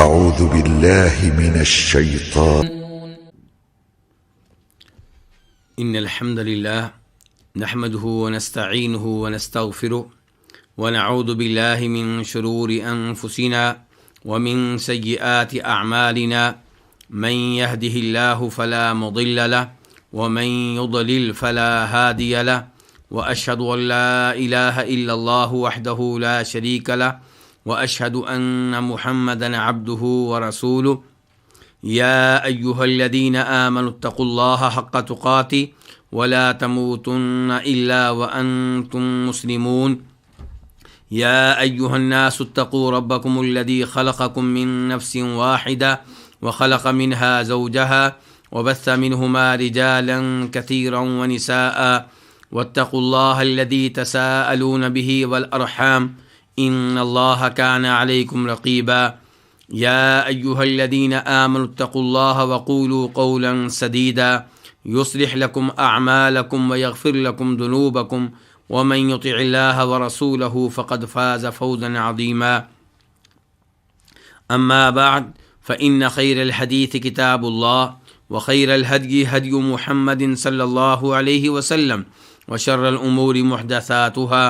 أعوذ بالله من الشيطان. إن الحمد لله نحمده ونستعينه ونستغفره ونعوذ بالله من شرور أنفسنا ومن سيئات أعمالنا من يهده الله فلا مضل له ومن يضلل فلا هادي له وأشهد أن لا إله إلا الله وحده لا شريك له وأشهد أن محمدا عبده ورسوله يا أيها الذين آمنوا اتقوا الله حق تقاته ولا تموتن إلا وأنتم مسلمون يا أيها الناس اتقوا ربكم الذي خلقكم من نفس واحدة وخلق منها زوجها وبث منهما رجالا كثيرا ونساء واتقوا الله الذي تساءلون به والأرحام إن الله كان عليكم رقيبا يا أيها الذين آمنوا اتقوا الله وقولوا قولا سديدا يصلح لكم أعمالكم ويغفر لكم ذنوبكم ومن يطع الله ورسوله فقد فاز فوزا عظيما أما بعد فإن خير الحديث كتاب الله وخير الهدي هدي محمد صلى الله عليه وسلم وشر الأمور محدثاتها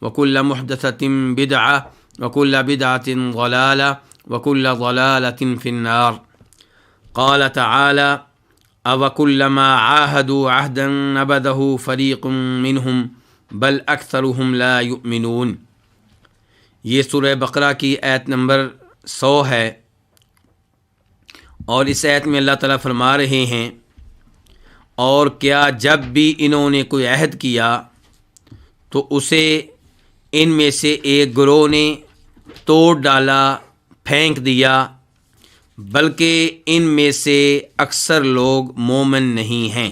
وكل محدثة بدعة وكل بدعة ضلالة وكل ضلالة في النار. قال تعالى: أَوَكُلَّمَا عَاهَدُوا عَهْدًا نَبَذَهُ فَرِيقٌ مِّنْهُمْ بَلْ أَكْثَرُهُمْ لَا يُؤْمِنُونَ. یہ سورہ بقرہ کی آیت نمبر 100 ہے، اور اس آیت میں اللہ تعالیٰ فرما رہے ہیں، اور کیا جب بھی انہوں نے کوئی عہد کیا تو اسے ان میں سے ایک گروہ نے توڑ ڈالا، پھینک دیا، بلکہ ان میں سے اکثر لوگ مومن نہیں ہیں۔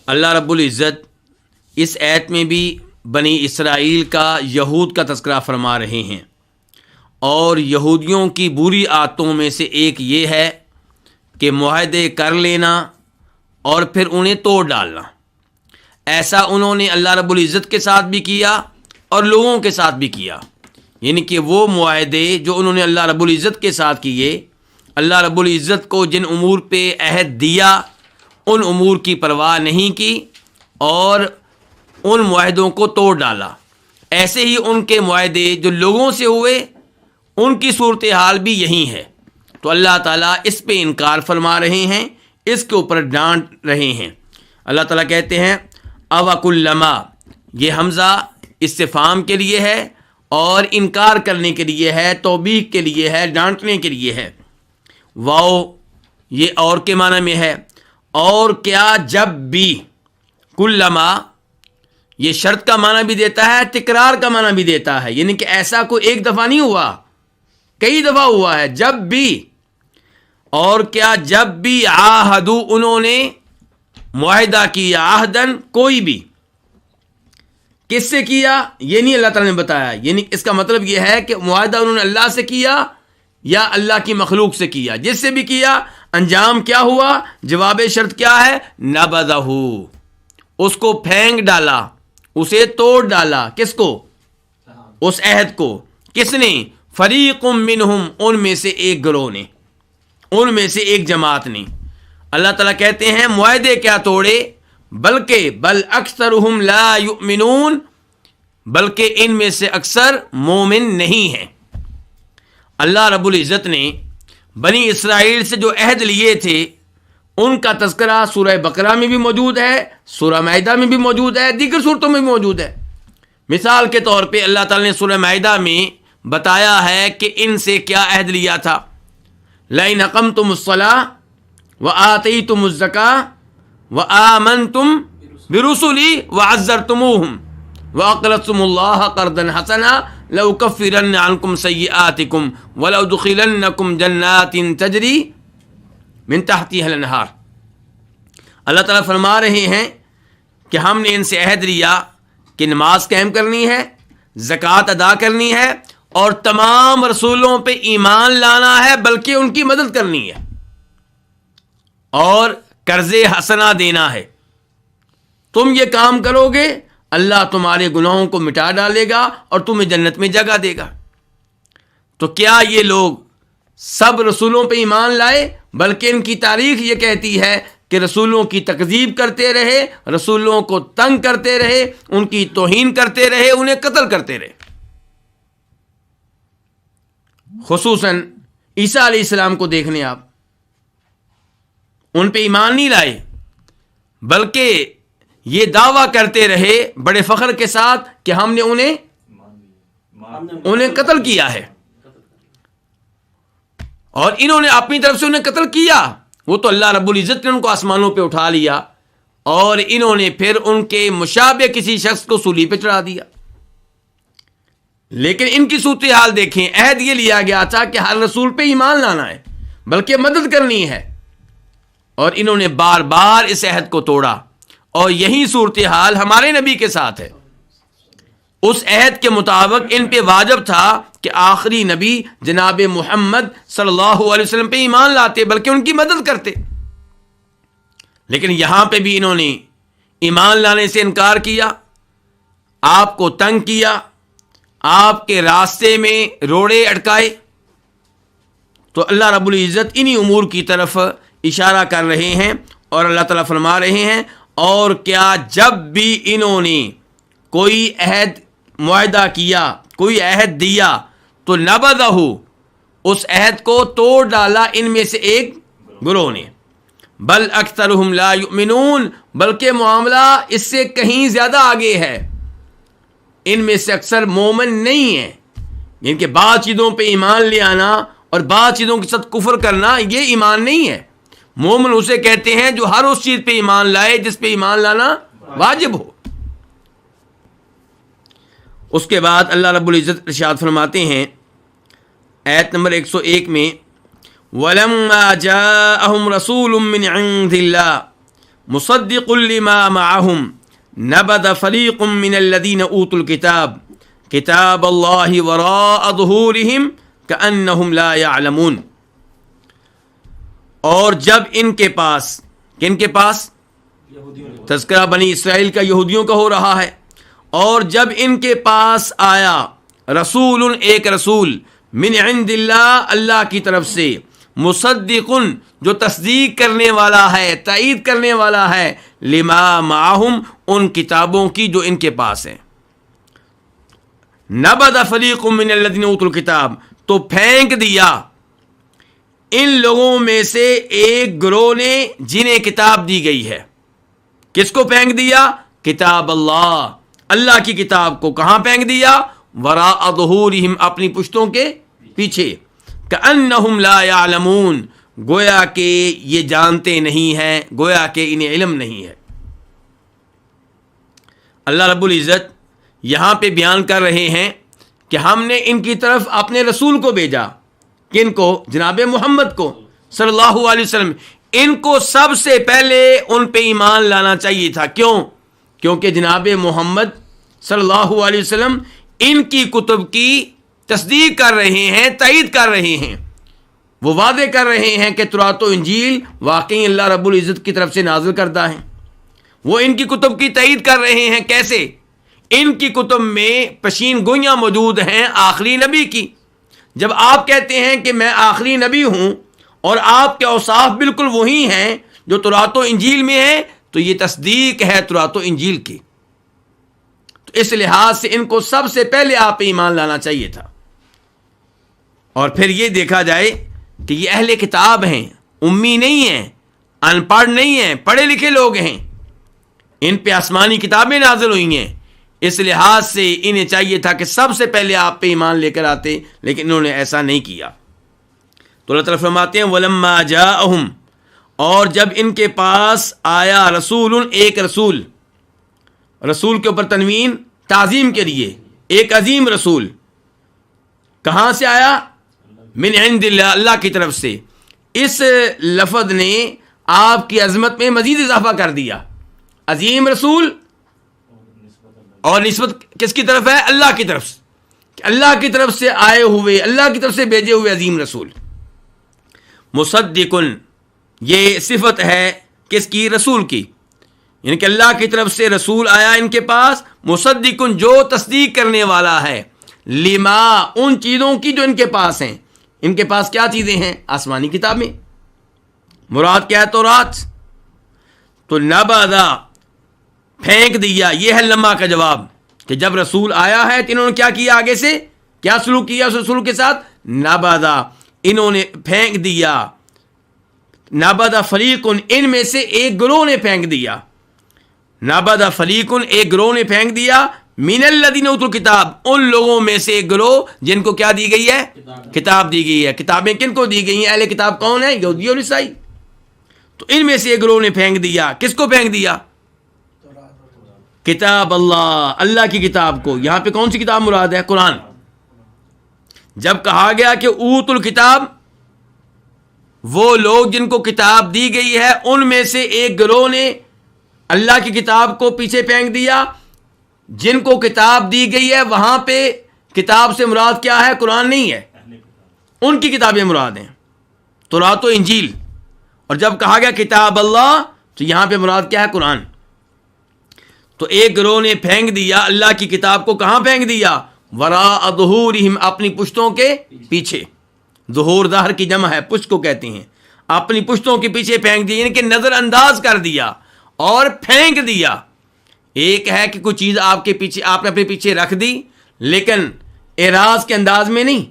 اللہ رب العزت اس آیت میں بھی بنی اسرائیل کا، یہود کا تذکرہ فرما رہے ہیں، اور یہودیوں کی بری عادتوں میں سے ایک یہ ہے کہ معاہدے کر لینا اور پھر انہیں توڑ ڈالنا۔ ایسا انہوں نے اللہ رب العزت کے ساتھ بھی کیا اور لوگوں کے ساتھ بھی کیا، یعنی کہ وہ معاہدے جو انہوں نے اللہ رب العزت کے ساتھ کیے، اللہ رب العزت کو جن امور پہ عہد دیا ان امور کی پرواہ نہیں کی اور ان معاہدوں کو توڑ ڈالا۔ ایسے ہی ان کے معاہدے جو لوگوں سے ہوئے ان کی صورتحال بھی یہی ہے۔ تو اللہ تعالیٰ اس پہ انکار فرما رہے ہیں، اس کے اوپر ڈانٹ رہے ہیں۔ اللہ تعالیٰ کہتے ہیں اوَكُلَّمَا، یہ حمزہ استفہام کے لیے ہے اور انکار کرنے کے لیے ہے، توبیخ کے لیے ہے، ڈانٹنے کے لیے ہے۔ واو یہ اور کے معنی میں ہے، اور کیا جب بھی، کلما یہ شرط کا معنی بھی دیتا ہے، تکرار کا معنی بھی دیتا ہے، یعنی کہ ایسا کوئی ایک دفعہ نہیں ہوا، کئی دفعہ ہوا ہے۔ جب بھی، اور کیا جب بھی عاہدو انہوں نے معاہدہ کیا، عہدن کوئی بھی، کس سے کیا یہ نہیں اللہ تعالیٰ نے بتایا، یعنی اس کا مطلب یہ ہے کہ معاہدہ انہوں نے اللہ سے کیا یا اللہ کی مخلوق سے کیا، جس سے بھی کیا انجام کیا ہوا، جواب شرط کیا ہے، نبذہ، اس کو پھینک ڈالا، اسے توڑ ڈالا، کس کو، اس عہد کو، کس نے، فریق منہم، ان میں سے ایک گروہ نے، ان میں سے ایک جماعت نے۔ اللہ تعالیٰ کہتے ہیں معاہدے کیا توڑے، بلکہ بل اکثرہم لا یؤمنون، بلکہ ان میں سے اکثر مومن نہیں ہیں۔ اللہ رب العزت نے بنی اسرائیل سے جو عہد لیے تھے ان کا تذکرہ سورہ بقرہ میں بھی موجود ہے، سورہ مائدہ میں بھی موجود ہے، دیگر صورتوں میں بھی موجود ہے۔ مثال کے طور پہ اللہ تعالیٰ نے سورہ مائدہ میں بتایا ہے کہ ان سے کیا عہد لیا تھا، لَئِنْ أَقَمْتُمُ الصَّلَاةَ وَآتَيْتُمُ الزَّكَاةَ وَآمَنْتُمْ بِرُسُلِي وَعَزَّرْتُمُوهُمْ وَأَقْرَضْتُمُ اللَّهَ قَرْضًا حَسَنًا لَأُكَفِّرَنَّ عَنْكُمْ سَيِّئَاتِكُمْ وَلَأُدْخِلَنَّكُمْ جَنَّاتٍ تَجْرِي مِنْ تَحْتِهَا الْأَنْهَارُ۔ اللہ تعالیٰ فرما رہے ہیں کہ ہم نے ان سے عہد لیا کہ نماز قائم کرنی ہے، زکوٰۃ ادا کرنی ہے، اور تمام رسولوں پہ ایمان لانا ہے، بلکہ ان کی مدد کرنی ہے، اور قرض حسنہ دینا ہے۔ تم یہ کام کرو گے اللہ تمہارے گناہوں کو مٹا ڈالے گا اور تمہیں جنت میں جگہ دے گا۔ تو کیا یہ لوگ سب رسولوں پہ ایمان لائے، بلکہ ان کی تاریخ یہ کہتی ہے کہ رسولوں کی تکذیب کرتے رہے، رسولوں کو تنگ کرتے رہے، ان کی توہین کرتے رہے، انہیں قتل کرتے رہے۔ خصوصاً عیسیٰ علیہ السلام کو دیکھ لیں آپ، ان پہ ایمان نہیں لائے، بلکہ یہ دعویٰ کرتے رہے بڑے فخر کے ساتھ کہ ہم نے انہیں قتل کیا ہے، اور انہوں نے اپنی طرف سے انہیں قتل کیا، وہ تو اللہ رب العزت نے ان کو آسمانوں پہ اٹھا لیا، اور انہوں نے پھر ان کے مشابہ کسی شخص کو سولی پہ چڑھا دیا۔ لیکن ان کی صورتحال دیکھیں، عہد یہ لیا گیا تھا کہ ہر رسول پہ ایمان لانا ہے، بلکہ مدد کرنی ہے، اور انہوں نے بار بار اس عہد کو توڑا، اور یہی صورتحال ہمارے نبی کے ساتھ ہے۔ اس عہد کے مطابق ان پہ واجب تھا کہ آخری نبی جناب محمد صلی اللہ علیہ وسلم پہ ایمان لاتے، بلکہ ان کی مدد کرتے، لیکن یہاں پہ بھی انہوں نے ایمان لانے سے انکار کیا، آپ کو تنگ کیا، آپ کے راستے میں روڑے اٹکائے۔ تو اللہ رب العزت انہی امور کی طرف اشارہ کر رہے ہیں، اور اللہ تعالیٰ فرما رہے ہیں، اور کیا جب بھی انہوں نے کوئی عہد معاہدہ کیا، کوئی عہد دیا، تو نبذہ، اس عہد کو توڑ ڈالا ان میں سے ایک گروہ نے، بل اکثرہم لا یؤمنون، بلکہ معاملہ اس سے کہیں زیادہ آگے ہے، ان میں سے اکثر مومن نہیں ہیں۔ ان کے بعض چیزوں پہ ایمان لے آنا اور بعض چیزوں کے ساتھ کفر کرنا یہ ایمان نہیں ہے۔ مومن اسے کہتے ہیں جو ہر اس چیز پہ ایمان لائے جس پہ ایمان لانا واجب ہو۔ اس کے بعد اللہ رب العزت ارشاد فرماتے ہیں آیت نمبر 101 میں، وَلَمَّا جَاءَهُمْ رَسُولٌ مِّنْ عِندِ اللَّهِ مُصَدِّقٌ لِّمَا مَعَهُمْ نَبَذَ فَرِيقٌ مِّنَ الَّذِينَ أُوتُوا الْكِتَابَ كِتَابَ اللَّهِ وَرَاءَ ظُهُورِهِمْ كَأَنَّهُمْ لَا يَعْلَمُونَ۔ اور جب ان کے پاس، کن کے پاس؟ تذکرہ بنی اسرائیل کا، یہودیوں کا ہو رہا ہے، اور جب ان کے پاس آیا رسول، ایک رسول، من عند اللہ، اللہ کی طرف سے، مصدق، جو تصدیق کرنے والا ہے، تائید کرنے والا ہے، لما معہم، ان کتابوں کی جو ان کے پاس ہیں، نبذ فریق من الذین اوتوا الکتاب، تو پھینک دیا ان لوگوں میں سے ایک گروہ نے جنہیں کتاب دی گئی ہے۔ کس کو پھینک دیا؟ کتاب اللہ، اللہ کی کتاب کو کہاں پھینک دیا؟ وراء ظہورہم، اپنی پشتوں کے پیچھے، کأنہم لا یعلمون، گویا کہ یہ جانتے نہیں ہیں، گویا کہ انہیں علم نہیں ہے۔ اللہ رب العزت یہاں پہ بیان کر رہے ہیں کہ ہم نے ان کی طرف اپنے رسول کو بھیجا، کن کو؟ جناب محمد کو صلی اللہ علیہ وسلم۔ ان کو سب سے پہلے ان پہ ایمان لانا چاہیے تھا۔ کیوں؟ کیونکہ جناب محمد صلی اللہ علیہ وسلم ان کی کتب کی تصدیق کر رہے ہیں، تائید کر رہے ہیں، وہ وعدے کر رہے ہیں کہ تورات و انجیل واقعی اللہ رب العزت کی طرف سے نازل کردہ ہیں۔ وہ ان کی کتب کی تائید کر رہے ہیں۔ کیسے؟ ان کی کتب میں پشین گوئیاں موجود ہیں آخری نبی کی۔ جب آپ کہتے ہیں کہ میں آخری نبی ہوں اور آپ کے اوصاف بالکل وہی ہیں جو تورات و انجیل میں ہیں، تو یہ تصدیق ہے تورات و انجیل کی۔ تو اس لحاظ سے ان کو سب سے پہلے آپ پہ ایمان لانا چاہیے تھا۔ اور پھر یہ دیکھا جائے کہ یہ اہل کتاب ہیں، امی نہیں ہیں، ان پڑھ نہیں ہیں، پڑھے لکھے لوگ ہیں، ان پہ آسمانی کتابیں نازل ہوئی ہیں، اس لحاظ سے انہیں چاہیے تھا کہ سب سے پہلے آپ پہ ایمان لے کر آتے، لیکن انہوں نے ایسا نہیں کیا۔ تو اللہ تعالیٰ فرماتے ہیں وَلَمَّا جَاءَهُمْ، اور جب ان کے پاس آیا رسول، ایک رسول، رسول کے اوپر تنوین تعظیم کے لیے، ایک عظیم رسول، کہاں سے آیا؟ من عند اللہ، اللہ کی طرف سے۔ اس لفظ نے آپ کی عظمت میں مزید اضافہ کر دیا۔ عظیم رسول، اور نسبت کس کی طرف ہے؟ اللہ کی طرف سے، کہ اللہ کی طرف سے آئے ہوئے، اللہ کی طرف سے بھیجے ہوئے عظیم رسول۔ مصدقن، یہ صفت ہے کس کی؟ رسول کی، یعنی کہ اللہ کی طرف سے رسول آیا ان کے پاس، مصدقن، جو تصدیق کرنے والا ہے، لما، ان چیزوں کی جو ان کے پاس ہیں، ان کے پاس کیا چیزیں ہیں؟ آسمانی کتابیں. مراد کیا ہے؟ تورات. تو نبذا پھینک دیا، یہ ہے لمحہ کا جواب کہ جب رسول آیا ہے تو انہوں نے کیا کیا؟ آگے سے کیا سلوک کیا اس رسول کے ساتھ؟ نبذا، انہوں نے پھینک دیا. نبذ فریق، ان میں سے ایک گروہ نے پھینک دیا. نبذ فریق، ایک گروہ نے پھینک دیا. من الذین اوتوا الکتاب، ان لوگوں میں سے ایک گروہ جن کو کیا دی گئی ہے؟ کتاب دی گئی ہے. کتابیں کن کو دی گئی ہیں؟ اہل کتاب کون ہے؟ یہودی اور عیسائی. تو ان میں سے ایک گروہ نے پھینک دیا. کس کو پھینک دیا؟ کتاب اللہ، اللہ کی کتاب کو. یہاں پہ کون سی کتاب مراد ہے؟ قرآن. جب کہا گیا کہ اوت الکتاب، وہ لوگ جن کو کتاب دی گئی ہے، ان میں سے ایک گروہ نے اللہ کی کتاب کو پیچھے پھینک دیا. جن کو کتاب دی گئی ہے وہاں پہ کتاب سے مراد کیا ہے؟ قرآن نہیں ہے، ان کی کتابیں مراد ہیں، تورات و انجیل. اور جب کہا گیا کتاب اللہ تو یہاں پہ مراد کیا ہے؟ قرآن. تو ایک گروہ نے پھینک دیا اللہ کی کتاب کو. کہاں پھینک دیا؟ وراء ظہورہم، اپنی پشتوں کے پیچھے. ظہور ظہر کی جمع ہے، پشت کو کہتے ہیں. اپنی پشتوں کے پیچھے پھینک دیا، یعنی کہ نظر انداز کر دیا اور پھینک دیا. ایک ہے کہ کوئی چیز آپ کے پیچھے، آپ نے اپنے پیچھے رکھ دی لیکن اعراض کے انداز میں نہیں،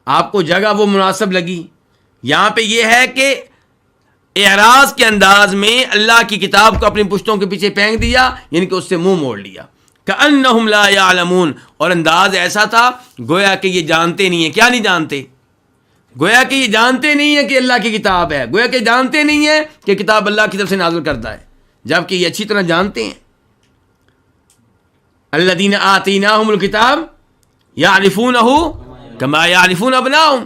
آپ کو جگہ وہ مناسب لگی. یہاں پہ یہ ہے کہ اعراض کے انداز میں اللہ کی کتاب کو اپنی پشتوں کے پیچھے پھینک دیا، یعنی کہ اس سے منہ موڑ لیا. کأنہم لا یعلمون، اور انداز ایسا تھا گویا کہ یہ جانتے نہیں ہیں. کیا نہیں جانتے؟ گویا کہ یہ جانتے نہیں ہیں کہ اللہ کی کتاب ہے، گویا کہ جانتے نہیں ہیں کہ کتاب اللہ کی طرف سے نازل کرتا ہے، جبکہ یہ اچھی طرح جانتے ہیں. الذین آتیناہم الکتاب یعرفونہ کما یعرفون ابناءہم،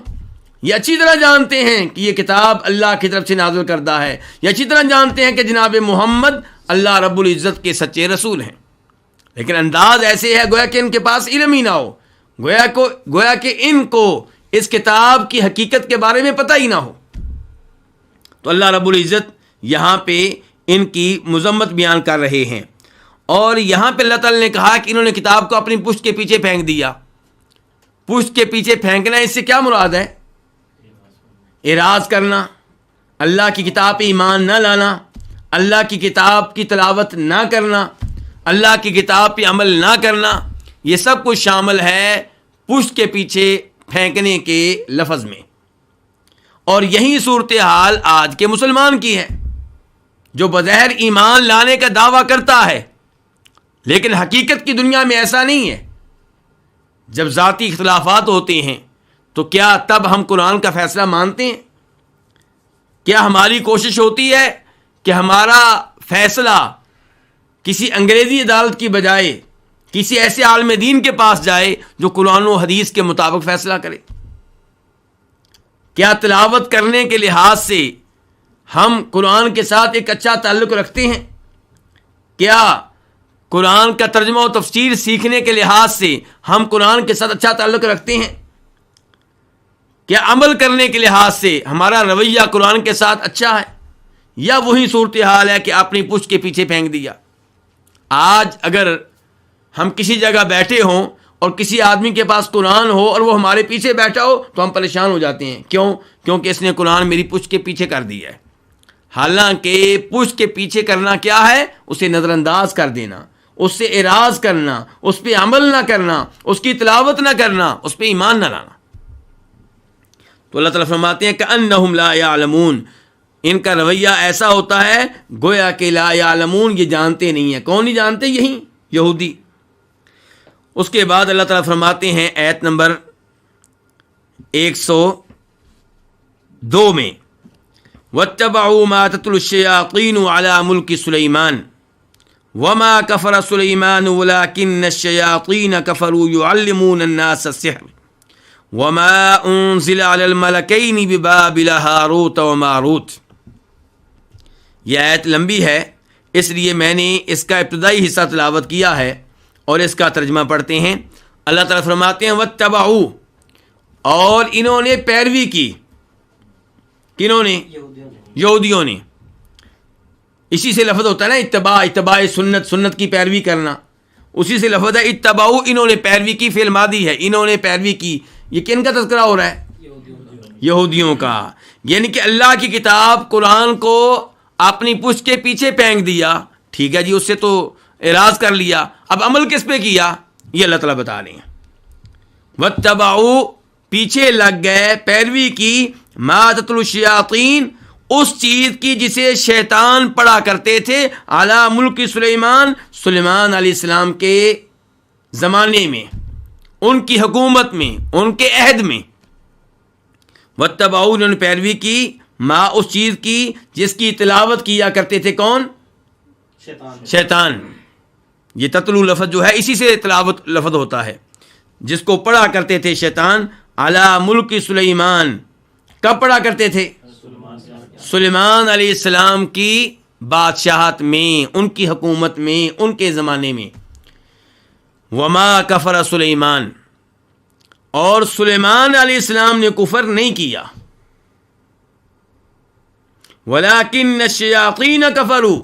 یہ اچھی طرح جانتے ہیں کہ یہ کتاب اللہ کی طرف سے نازل کردہ ہے. یہ اچھی طرح جانتے ہیں کہ جناب محمد اللہ رب العزت کے سچے رسول ہیں. لیکن انداز ایسے ہے گویا کہ ان کے پاس علم ہی نہ ہو، گویا کہ ان کو اس کتاب کی حقیقت کے بارے میں پتہ ہی نہ ہو. تو اللہ رب العزت یہاں پہ ان کی مذمت بیان کر رہے ہیں. اور یہاں پہ اللہ تعالیٰ نے کہا کہ انہوں نے کتاب کو اپنی پشت کے پیچھے پھینک دیا. پشت کے پیچھے پھینکنا، اس سے کیا مراد ہے؟ اعراض کرنا، اللہ کی کتاب پہ ایمان نہ لانا، اللہ کی کتاب کی تلاوت نہ کرنا، اللہ کی کتاب پہ عمل نہ کرنا، یہ سب کچھ شامل ہے پشت کے پیچھے پھینکنے کے لفظ میں. اور یہی صورتحال آج کے مسلمان کی ہے، جو بظاہر ایمان لانے کا دعویٰ کرتا ہے لیکن حقیقت کی دنیا میں ایسا نہیں ہے. جب ذاتی اختلافات ہوتے ہیں تو کیا تب ہم قرآن کا فیصلہ مانتے ہیں؟ کیا ہماری کوشش ہوتی ہے کہ ہمارا فیصلہ کسی انگریزی عدالت کی بجائے کسی ایسے عالم دین کے پاس جائے جو قرآن و حدیث کے مطابق فیصلہ کرے؟ کیا تلاوت کرنے کے لحاظ سے ہم قرآن کے ساتھ ایک اچھا تعلق رکھتے ہیں؟ کیا قرآن کا ترجمہ و تفسیر سیکھنے کے لحاظ سے ہم قرآن کے ساتھ اچھا تعلق رکھتے ہیں؟ کیا عمل کرنے کے لحاظ سے ہمارا رویہ قرآن کے ساتھ اچھا ہے؟ یا وہی صورتحال ہے کہ اپنی پشت کے پیچھے پھینک دیا؟ آج اگر ہم کسی جگہ بیٹھے ہوں اور کسی آدمی کے پاس قرآن ہو اور وہ ہمارے پیچھے بیٹھا ہو تو ہم پریشان ہو جاتے ہیں. کیوں؟ کیونکہ اس نے قرآن میری پشت کے پیچھے کر دیا ہے. حالانکہ پشت کے پیچھے کرنا کیا ہے؟ اسے نظر انداز کر دینا، اس سے اعراض کرنا، اس پہ عمل نہ کرنا، اس کی تلاوت نہ کرنا، اس پہ ایمان نہ لانا. تو اللہ تعالیٰ فرماتے ہیں کأنہم لا یعلمون، ان کا رویہ ایسا ہوتا ہے گویا کہ لا یعلمون، یہ جانتے نہیں ہیں. کون نہیں جانتے؟ یہی یہودی. اس کے بعد اللہ تعالیٰ فرماتے ہیں آیت نمبر 102 میں وَاتَّبَعُوا مَا تَتْلُو الشَّيَاطِينُ عَلَى مُلْكِ سُلَيْمَانَ وَمَا كَفَرَ سُلَيْمَانُ وَلَكِنَّ الشَّيَاطِينَ كَفَرُوا يُعَلِّمُونَ النَّاسَ السِّحْرَ وَمَا أُنزِلَ عَلَى الْمَلَكَيْنِ بِبَابِلَ هَارُوتَ وَمَارُوتَ. یہ آیت لمبی ہے، اس لیے میں نے اس کا ابتدائی حصہ تلاوت کیا ہے اور اس کا ترجمہ پڑھتے ہیں. اللہ تعالیٰ فرماتے ہیں وَاتَّبَعُوا، اور انہوں نے پیروی کی. کنہوں نے؟ یہودیوں نے. اسی سے لفظ ہوتا ہے نا اتباع سنت، سنت کی پیروی کرنا، اسی سے لفظ ہے اتبعوا. انہوں نے پیروی کی، فعل ماضی ہے، انہوں نے پیروی کی. یہ کن کا تذکرہ ہو رہا ہے؟ یہودیوں کا، یعنی کہ اللہ کی کتاب قرآن کو اپنی پشت کے پیچھے پھینک دیا، ٹھیک ہے جی، اس سے تو اعراض کر لیا، اب عمل کس پہ کیا؟ یہ اللہ تعالیٰ بتا رہے ہیں وَاتَّبَعُوا، پیچھے لگ گئے، پیروی کی، مَا تَتْلُو الشَّيَاطِينُ، اس چیز کی جسے شیطان پڑھا کرتے تھے، عَلَى مُلْكِ سلیمان، سلیمان علیہ السلام کے زمانے میں، ان کی حکومت میں، ان کے عہد میں۔ وَاتَّبَعُوا، انہوں نے پیروی کی، ما، اس چیز کی جس کی تلاوت کیا کرتے تھے کون؟ شیطان۔ یہ تتلو لفظ جو ہے اسی سے تلاوت لفظ ہوتا ہے، جس کو پڑھا کرتے تھے شیطان، علی ملک سلیمان، کب پڑھا کرتے تھے؟ سلیمان علیہ السلام کی بادشاہت میں، ان کی حکومت میں، ان کے زمانے میں۔ وما کفر سلیمان، اور سلیمان علیہ السلام نے کفر نہیں کیا، ولیکن الشیاطین کفروا،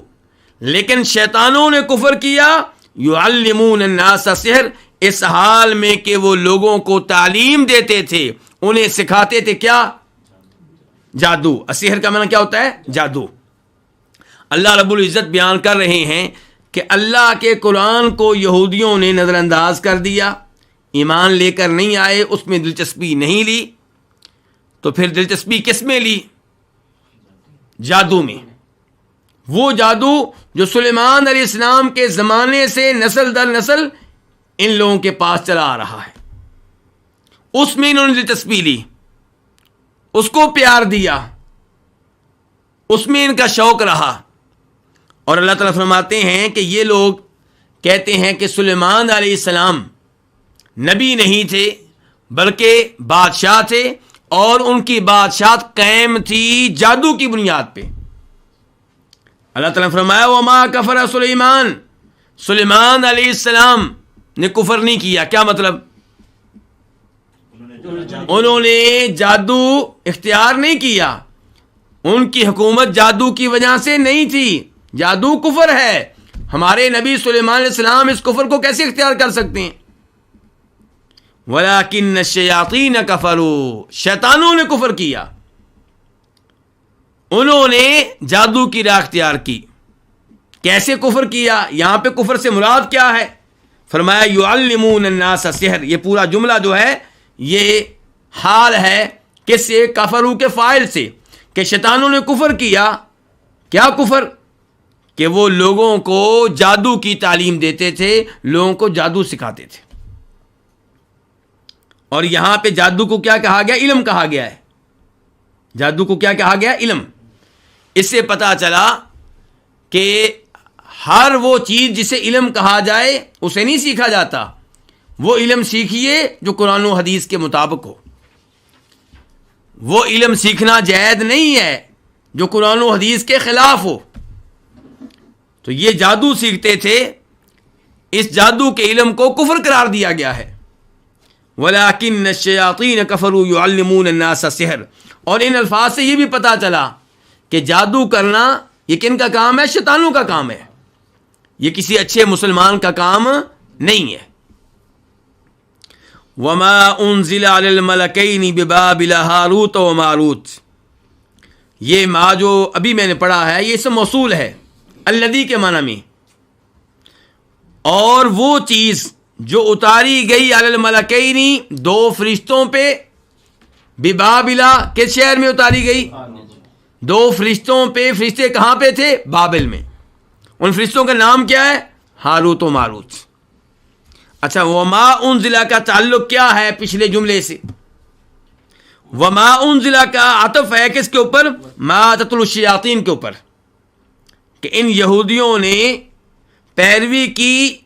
لیکن شیطانوں نے کفر کیا، یعلمون الناس السحر، اس حال میں کہ وہ لوگوں کو تعلیم دیتے تھے، انہیں سکھاتے تھے کیا؟ جادو۔ السحر کا معنی کیا ہوتا ہے؟ جادو۔ اللہ رب العزت بیان کر رہے ہیں کہ اللہ کے قرآن کو یہودیوں نے نظر انداز کر دیا، ایمان لے کر نہیں آئے، اس میں دلچسپی نہیں لی، تو پھر دلچسپی کس میں لی؟ جادو میں۔ وہ جادو جو سلیمان علیہ السلام کے زمانے سے نسل در نسل ان لوگوں کے پاس چلا آ رہا ہے، اس میں انہوں نے دلچسپی لی، اس کو پیار دیا، اس میں ان کا شوق رہا۔ اور اللہ تعالیٰ فرماتے ہیں کہ یہ لوگ کہتے ہیں کہ سلیمان علیہ السلام نبی نہیں تھے بلکہ بادشاہ تھے، اور ان کی بادشاہت قائم تھی جادو کی بنیاد پہ۔ اللہ تعالیٰ نے فرمایا وما کفر سلیمان، سلیمان علیہ السلام نے کفر نہیں کیا۔ کیا مطلب؟ انہوں نے جادو اختیار نہیں کیا، ان کی حکومت جادو کی وجہ سے نہیں تھی، جادو کفر ہے، ہمارے نبی سلیمان علیہ السلام اس کفر کو کیسے اختیار کر سکتے ہیں؟ وَلَٰكِنَّ الشَّيَاطِينَ كَفَرُوا، شیطانوں نے کفر کیا، انہوں نے جادو کی راہ اختیار کی۔ کیسے کفر کیا؟ یہاں پہ کفر سے مراد کیا ہے؟ فرمایا یعلمون الناس السحر، یہ پورا جملہ جو ہے یہ حال ہے کس سے؟ کفروا کے فاعل سے، کہ شیطانوں نے کفر کیا۔ کیا کفر؟ کہ وہ لوگوں کو جادو کی تعلیم دیتے تھے، لوگوں کو جادو سکھاتے تھے۔ اور یہاں پہ جادو کو کیا کہا گیا؟ علم کہا گیا ہے۔ جادو کو کیا کہا گیا؟ علم۔ اس سے پتہ چلا کہ ہر وہ چیز جسے علم کہا جائے اسے نہیں سیکھا جاتا، وہ علم سیکھیے جو قرآن و حدیث کے مطابق ہو۔ وہ علم سیکھنا جائز نہیں ہے جو قرآن و حدیث کے خلاف ہو۔ تو یہ جادو سیکھتے تھے، اس جادو کے علم کو کفر قرار دیا گیا ہے۔ وَلَٰكِنَّ الشَّيَاطِينَ كَفَرُوا يُعَلِّمُونَ النَّاسَ السِّحْرَ، اور ان الفاظ سے یہ بھی پتہ چلا کہ جادو کرنا یہ کن کا کام ہے؟ شیطانوں کا کام ہے، یہ کسی اچھے مسلمان کا کام نہیں ہے۔ وَمَا أُنزِلَ عَلَى الْمَلَكَيْنِ بِبَابِلَ هَارُوتَ وَمَارُوتَ، یہ ما جو ابھی میں نے پڑھا ہے یہ اسم موصول ہے الذی کے معنی میں، اور وہ چیز جو اتاری گئی علی الملکین، دو فرشتوں پہ، ببابلا، کس شہر میں اتاری گئی؟ دو فرشتوں پہ۔ فرشتے کہاں پہ تھے؟ بابل میں۔ ان فرشتوں کا نام کیا ہے؟ ہاروت و ماروت۔ اچھا، وما انزل کا تعلق کیا ہے پچھلے جملے سے؟ وما انزل کا عطف ہے کس کے اوپر؟ ما تتلو الشیاطین کے اوپر، کہ ان یہودیوں نے پیروی کی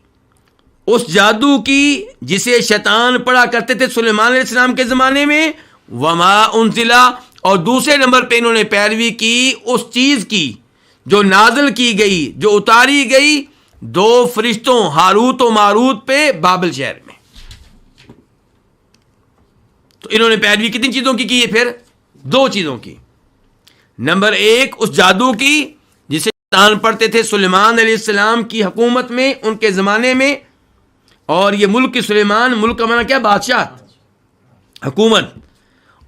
اس جادو کی جسے شیطان پڑھا کرتے تھے سلیمان علیہ السلام کے زمانے میں، وما انزلا، اور دوسرے نمبر پہ انہوں نے پیروی کی اس چیز کی جو نازل کی گئی، جو اتاری گئی دو فرشتوں ہاروت و ماروت پہ بابل شہر میں۔ تو انہوں نے پیروی کتنی چیزوں کی ہے؟ پھر دو چیزوں کی۔ نمبر ایک اس جادو کی جسے شیطان پڑھتے تھے سلیمان علیہ السلام کی حکومت میں، ان کے زمانے میں، اور یہ ملک سلیمان، ملک کا معنی کیا؟ بادشاہ، حکومت۔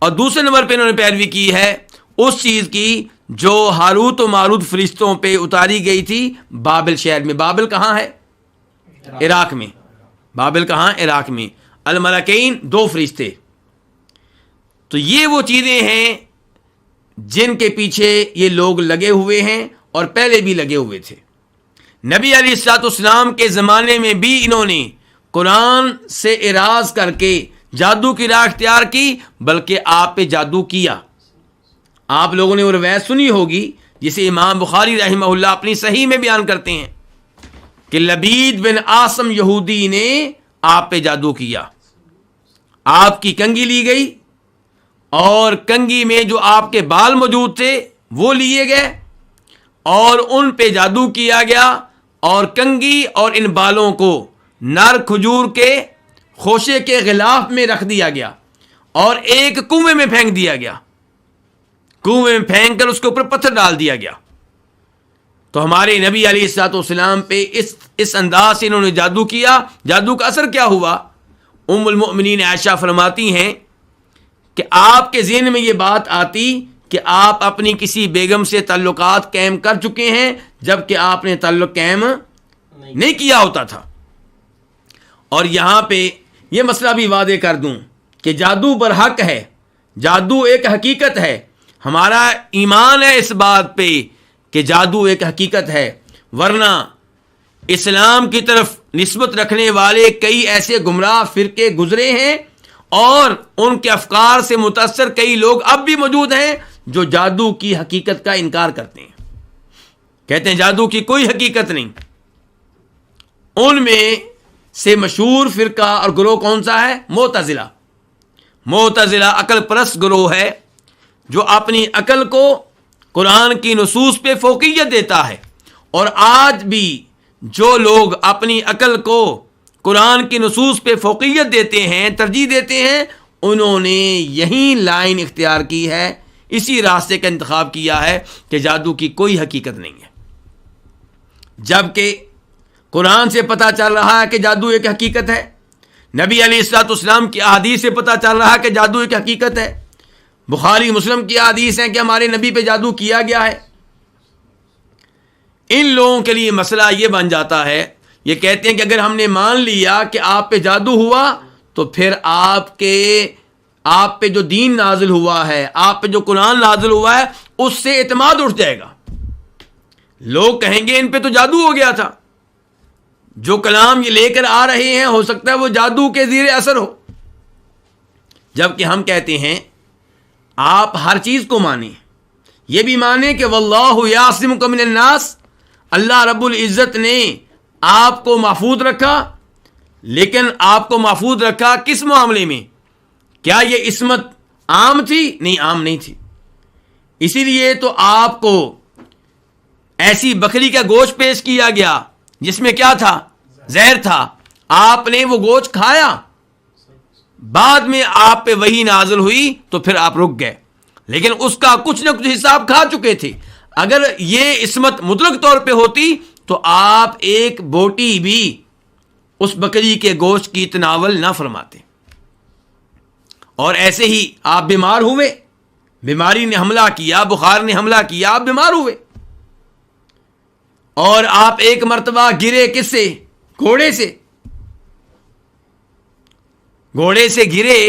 اور دوسرے نمبر پہ انہوں نے پیروی کی ہے اس چیز کی جو ہاروت و ماروت فرشتوں پہ اتاری گئی تھی بابل شہر میں. بابل کہاں ہے؟ عراق میں. بابل کہاں؟ عراق میں. الملکین 2 فرشتے. تو یہ وہ چیزیں ہیں جن کے پیچھے یہ لوگ لگے ہوئے ہیں اور پہلے بھی لگے ہوئے تھے. نبی علیہ الصلوۃ والسلام کے زمانے میں بھی انہوں نے قرآن سے اعراض کر کے جادو کی راہ اختیار کی، بلکہ آپ پہ جادو کیا. آپ لوگوں نے وہ روایت سنی ہوگی جسے امام بخاری رحمہ اللہ اپنی صحیح میں بیان کرتے ہیں کہ لبید بن عاصم یہودی نے آپ پہ جادو کیا. آپ کی کنگھی لی گئی اور کنگھی میں جو آپ کے بال موجود تھے وہ لیے گئے اور ان پہ جادو کیا گیا، اور کنگھی اور ان بالوں کو نر کھجور کے خوشے کے غلاف میں رکھ دیا گیا اور ایک کنویں میں پھینک دیا گیا. کنویں میں پھینک کر اس کے اوپر پتھر ڈال دیا گیا. تو ہمارے نبی علیہ الصلوۃ والسلام پہ اس انداز سے انہوں نے جادو کیا. جادو کا اثر کیا ہوا؟ ام المؤمنین عائشہ فرماتی ہیں کہ آپ کے ذہن میں یہ بات آتی کہ آپ اپنی کسی بیگم سے تعلقات قائم کر چکے ہیں جبکہ آپ نے تعلق قائم نہیں کیا ہوتا تھا. اور یہاں پہ یہ مسئلہ بھی واضح کر دوں کہ جادو برحق ہے، جادو ایک حقیقت ہے. ہمارا ایمان ہے اس بات پہ کہ جادو ایک حقیقت ہے، ورنہ اسلام کی طرف نسبت رکھنے والے کئی ایسے گمراہ فرقے گزرے ہیں اور ان کے افکار سے متاثر کئی لوگ اب بھی موجود ہیں جو جادو کی حقیقت کا انکار کرتے ہیں، کہتے ہیں جادو کی کوئی حقیقت نہیں. ان میں سے مشہور فرقہ اور گروہ کون سا ہے؟ معتزلہ. معتزلہ عقل پرست گروہ ہے جو اپنی عقل کو قرآن کی نصوص پہ فوقیت دیتا ہے. اور آج بھی جو لوگ اپنی عقل کو قرآن کی نصوص پہ فوقیت دیتے ہیں، ترجیح دیتے ہیں، انہوں نے یہی لائن اختیار کی ہے، اسی راستے کا انتخاب کیا ہے کہ جادو کی کوئی حقیقت نہیں ہے. جبکہ قرآن سے پتہ چل رہا ہے کہ جادو ایک حقیقت ہے، نبی علیہ الصلوۃ والسلام کی احادیث سے پتہ چل رہا ہے کہ جادو ایک حقیقت ہے. بخاری مسلم کی احادیث ہیں کہ ہمارے نبی پہ جادو کیا گیا ہے. ان لوگوں کے لیے مسئلہ یہ بن جاتا ہے، یہ کہتے ہیں کہ اگر ہم نے مان لیا کہ آپ پہ جادو ہوا تو پھر آپ پہ جو دین نازل ہوا ہے، آپ پہ جو قرآن نازل ہوا ہے، اس سے اعتماد اٹھ جائے گا. لوگ کہیں گے ان پہ تو جادو ہو گیا تھا، جو کلام یہ لے کر آ رہے ہیں ہو سکتا ہے وہ جادو کے زیر اثر ہو. جبکہ ہم کہتے ہیں آپ ہر چیز کو مانیں، یہ بھی مانیں کہ واللہ یعصمک من الناس، اللہ رب العزت نے آپ کو محفوظ رکھا. لیکن آپ کو محفوظ رکھا کس معاملے میں؟ کیا یہ عصمت عام تھی؟ نہیں، عام نہیں تھی. اسی لیے تو آپ کو ایسی بکری کا گوشت پیش کیا گیا جس میں کیا تھا؟ زہر تھا. آپ نے وہ گوشت کھایا، بعد میں آپ پہ وحی نازل ہوئی تو پھر آپ رک گئے، لیکن اس کا کچھ نہ کچھ حصہ آپ کھا چکے تھے. اگر یہ عصمت مطلق طور پہ ہوتی تو آپ ایک بوٹی بھی اس بکری کے گوشت کی تناول نہ فرماتے. اور ایسے ہی آپ بیمار ہوئے، بیماری نے حملہ کیا، بخار نے حملہ کیا، آپ بیمار ہوئے اور آپ ایک مرتبہ گرے، کس سے؟ گھوڑے سے. گھوڑے سے گرے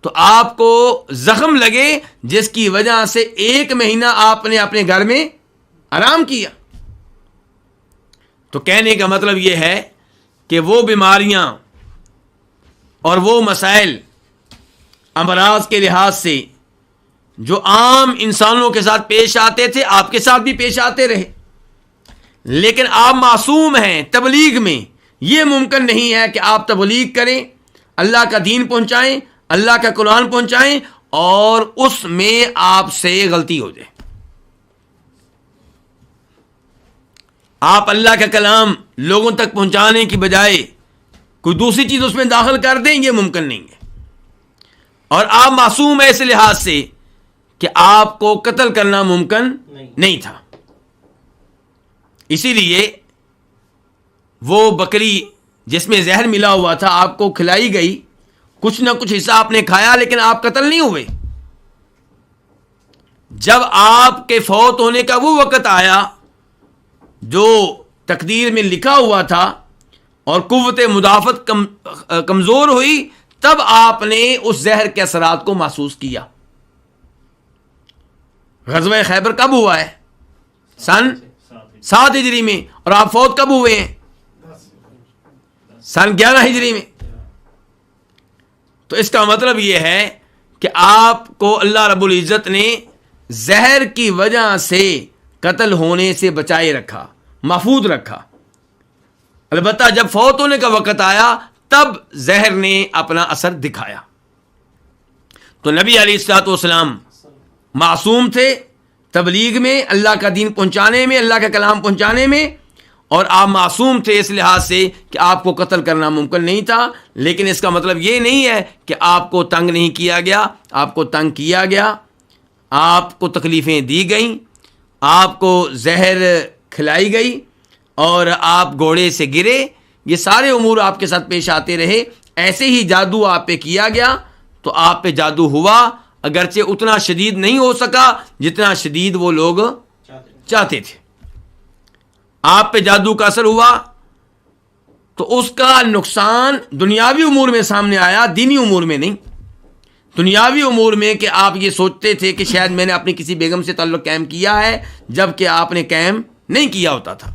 تو آپ کو زخم لگے جس کی وجہ سے 1 مہینہ آپ نے اپنے گھر میں آرام کیا. تو کہنے کا مطلب یہ ہے کہ وہ بیماریاں اور وہ مسائل امراض کے لحاظ سے جو عام انسانوں کے ساتھ پیش آتے تھے آپ کے ساتھ بھی پیش آتے رہے، لیکن آپ معصوم ہیں. تبلیغ میں یہ ممکن نہیں ہے کہ آپ تبلیغ کریں، اللہ کا دین پہنچائیں، اللہ کا قرآن پہنچائیں اور اس میں آپ سے غلطی ہو جائے. آپ اللہ کا کلام لوگوں تک پہنچانے کی بجائے کوئی دوسری چیز اس میں داخل کر دیں، یہ ممکن نہیں ہے. اور آپ معصوم ہیں اس لحاظ سے کہ آپ کو قتل کرنا ممکن نہیں تھا. اسی لیے وہ بکری جس میں زہر ملا ہوا تھا آپ کو کھلائی گئی، کچھ نہ کچھ حصہ آپ نے کھایا، لیکن آپ قتل نہیں ہوئے. جب آپ کے فوت ہونے کا وہ وقت آیا جو تقدیر میں لکھا ہوا تھا اور قوت مدافعت کمزور ہوئی، تب آپ نے اس زہر کے اثرات کو محسوس کیا۔ غزوہ خیبر کب ہوا ہے؟ سن 7 ہجری میں، اور آپ فوت کب ہوئے ہیں؟ سن 11 ہجری میں۔ تو اس کا مطلب یہ ہے کہ آپ کو اللہ رب العزت نے زہر کی وجہ سے قتل ہونے سے بچائے رکھا، محفوظ رکھا۔ البتہ جب فوت ہونے کا وقت آیا تب زہر نے اپنا اثر دکھایا۔ تو نبی علیہ الصلوۃ والسلام معصوم تھے تبلیغ میں، اللہ کا دین پہنچانے میں، اللہ کا کلام پہنچانے میں، اور آپ معصوم تھے اس لحاظ سے کہ آپ کو قتل کرنا ممکن نہیں تھا۔ لیکن اس کا مطلب یہ نہیں ہے کہ آپ کو تنگ نہیں کیا گیا، آپ کو تنگ کیا گیا، آپ کو تکلیفیں دی گئیں، آپ کو زہر کھلائی گئی اور آپ گھوڑے سے گرے، یہ سارے امور آپ کے ساتھ پیش آتے رہے۔ ایسے ہی جادو آپ پہ کیا گیا تو آپ پہ جادو ہوا، اگرچہ اتنا شدید نہیں ہو سکا جتنا شدید وہ لوگ چاہتے تھے۔ آپ پہ جادو کا اثر ہوا تو اس کا نقصان دنیاوی امور میں سامنے آیا، دینی امور میں نہیں۔ دنیاوی امور میں کہ آپ یہ سوچتے تھے کہ شاید میں نے اپنی کسی بیگم سے تعلق قائم کیا ہے، جبکہ آپ نے قائم نہیں کیا ہوتا تھا۔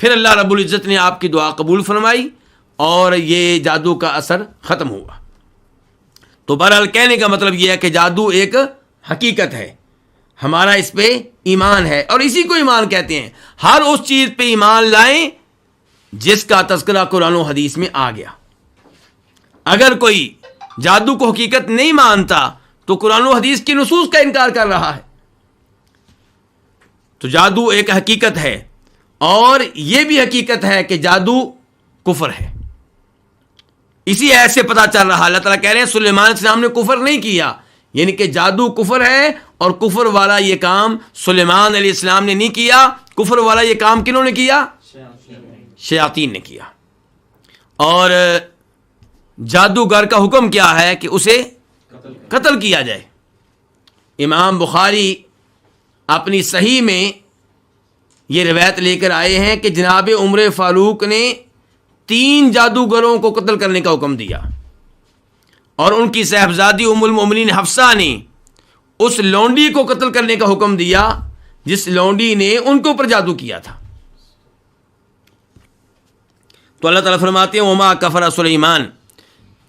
پھر اللہ رب العزت نے آپ کی دعا قبول فرمائی اور یہ جادو کا اثر ختم ہوا۔ تو بہرحال کہنے کا مطلب یہ ہے کہ جادو ایک حقیقت ہے، ہمارا اس پہ ایمان ہے، اور اسی کو ایمان کہتے ہیں۔ ہر اس چیز پہ ایمان لائیں جس کا تذکرہ قرآن و حدیث میں آ گیا۔ اگر کوئی جادو کو حقیقت نہیں مانتا تو قرآن و حدیث کی نصوص کا انکار کر رہا ہے۔ تو جادو ایک حقیقت ہے، اور یہ بھی حقیقت ہے کہ جادو کفر ہے۔ اسی ایسے سے پتہ چل رہا، اللہ تعالیٰ کہہ رہے ہیں سلیمان علیہ السلام نے کفر نہیں کیا، یعنی کہ جادو کفر ہے، اور کفر والا یہ کام سلیمان علیہ السلام نے نہیں کیا۔ کفر والا یہ کام کنہوں نے کیا؟ شیاطین نے کیا۔ اور جادوگر کا حکم کیا ہے کہ اسے قتل کیا جائے۔ امام بخاری اپنی صحیح میں یہ روایت لے کر آئے ہیں کہ جناب عمر فاروق نے 3 جادوگروں کو قتل کرنے کا حکم دیا، اور ان کی صاحبزادی ام المؤمنین حفصہ نے اس لونڈی کو قتل کرنے کا حکم دیا جس لونڈی نے ان کے اوپر جادو کیا تھا۔ تو اللہ تعالیٰ فرماتے ہیں وما کفر سلیمان،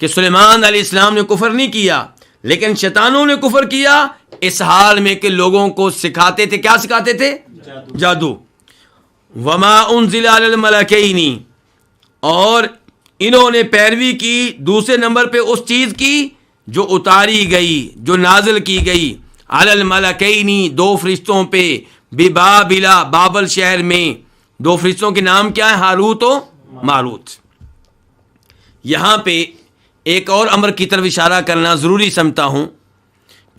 کہ سلیمان علیہ السلام نے کفر نہیں کیا، لیکن شیطانوں نے کفر کیا اس حال میں کہ لوگوں کو سکھاتے تھے، کیا سکھاتے تھے؟ جادو۔ وما انزل علی الملکین، اور انہوں نے پیروی کی دوسرے نمبر پہ اس چیز کی جو اتاری گئی، جو نازل کی گئی، علی الملکین، 2 فرشتوں پہ، ببابل، بابل شہر میں۔ 2 فرشتوں کے نام کیا ہیں؟ ہاروت و ماروت۔ یہاں پہ ایک اور امر کی طرف اشارہ کرنا ضروری سمجھتا ہوں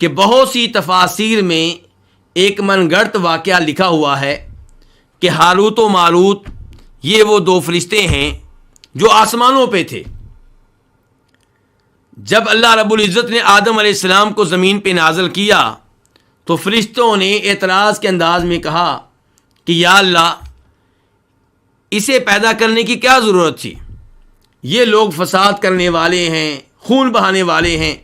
کہ بہت سی تفاسیر میں ایک من گھڑت واقعہ لکھا ہوا ہے کہ ہاروت و ماروت یہ وہ 2 فرشتے ہیں جو آسمانوں پہ تھے۔ جب اللہ رب العزت نے آدم علیہ السلام کو زمین پہ نازل کیا تو فرشتوں نے اعتراض کے انداز میں کہا کہ یا اللہ، اسے پیدا کرنے کی کیا ضرورت تھی؟ یہ لوگ فساد کرنے والے ہیں، خون بہانے والے ہیں،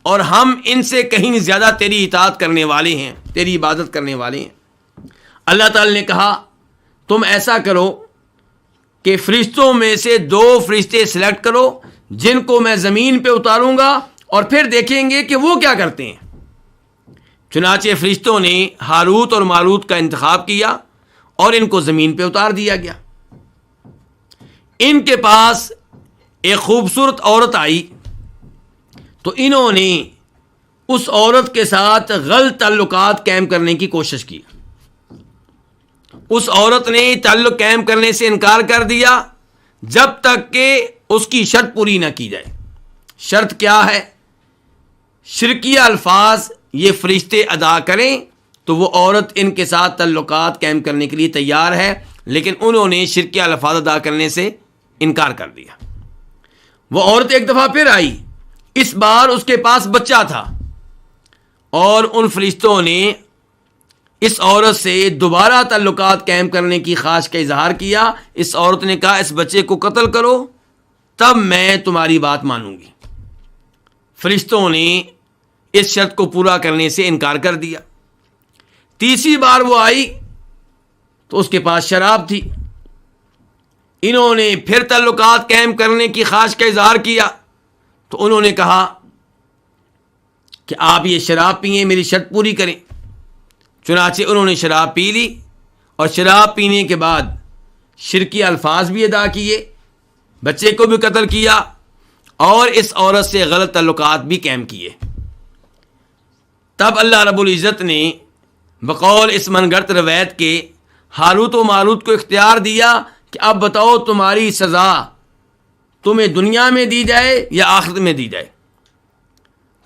اور ہم ان سے کہیں زیادہ تیری اطاعت کرنے والے ہیں، تیری عبادت کرنے والے ہیں۔ اللہ تعالی نے کہا تم ایسا کرو کہ فرشتوں میں سے 2 فرشتے سلیکٹ کرو جن کو میں زمین پہ اتاروں گا، اور پھر دیکھیں گے کہ وہ کیا کرتے ہیں۔ چنانچہ فرشتوں نے ہاروت اور ماروت کا انتخاب کیا اور ان کو زمین پہ اتار دیا گیا۔ ان کے پاس ایک خوبصورت عورت آئی تو انہوں نے اس عورت کے ساتھ غلط تعلقات قائم کرنے کی کوشش کی۔ اس عورت نے تعلق قائم کرنے سے انکار کر دیا جب تک کہ اس کی شرط پوری نہ کی جائے۔ شرط کیا ہے؟ شرکیہ الفاظ یہ فرشتے ادا کریں تو وہ عورت ان کے ساتھ تعلقات قائم کرنے کے لیے تیار ہے، لیکن انہوں نے شرکیہ الفاظ ادا کرنے سے انکار کر دیا۔ وہ عورت ایک دفعہ پھر آئی، اس بار اس کے پاس بچہ تھا، اور ان فرشتوں نے اس عورت سے دوبارہ تعلقات قائم کرنے کی خواہش کا اظہار کیا، اس عورت نے کہا اس بچے کو قتل کرو تب میں تمہاری بات مانوں گی۔ فرشتوں نے اس شرط کو پورا کرنے سے انکار کر دیا۔ تیسری بار وہ آئی تو اس کے پاس شراب تھی، انہوں نے پھر تعلقات قائم کرنے کی خواہش کا اظہار کیا تو انہوں نے کہا کہ آپ یہ شراب پئیں، میری شرط پوری کریں۔ چنانچہ انہوں نے شراب پی لی اور شراب پینے کے بعد شرکی الفاظ بھی ادا کیے، بچے کو بھی قتل کیا اور اس عورت سے غلط تعلقات بھی قائم کیے۔ تب اللہ رب العزت نے بقول اس من گھڑت روایت کے ہاروت و ماروت کو اختیار دیا کہ اب بتاؤ تمہاری سزا تمہیں دنیا میں دی جائے یا آخرت میں دی جائے؟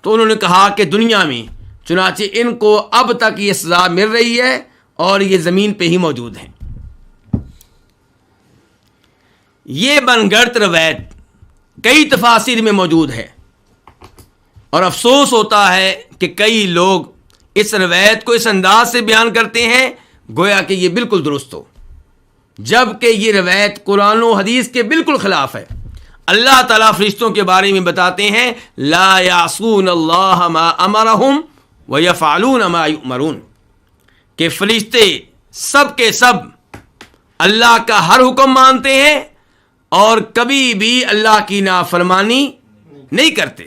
تو انہوں نے کہا کہ دنیا میں۔ چنانچہ ان کو اب تک یہ سزا مل رہی ہے اور یہ زمین پہ ہی موجود ہیں۔ یہ من گھڑت روایت کئی تفاسیر میں موجود ہے اور افسوس ہوتا ہے کہ کئی لوگ اس روایت کو اس انداز سے بیان کرتے ہیں گویا کہ یہ بالکل درست ہو، جبکہ یہ روایت قرآن و حدیث کے بالکل خلاف ہے۔ اللہ تعالیٰ فرشتوں کے بارے میں بتاتے ہیں لا یعصون اللہ ما امرہم ویفعلون ما یؤمرون، کہ فرشتے سب کے سب اللہ کا ہر حکم مانتے ہیں اور کبھی بھی اللہ کی نافرمانی نہیں کرتے،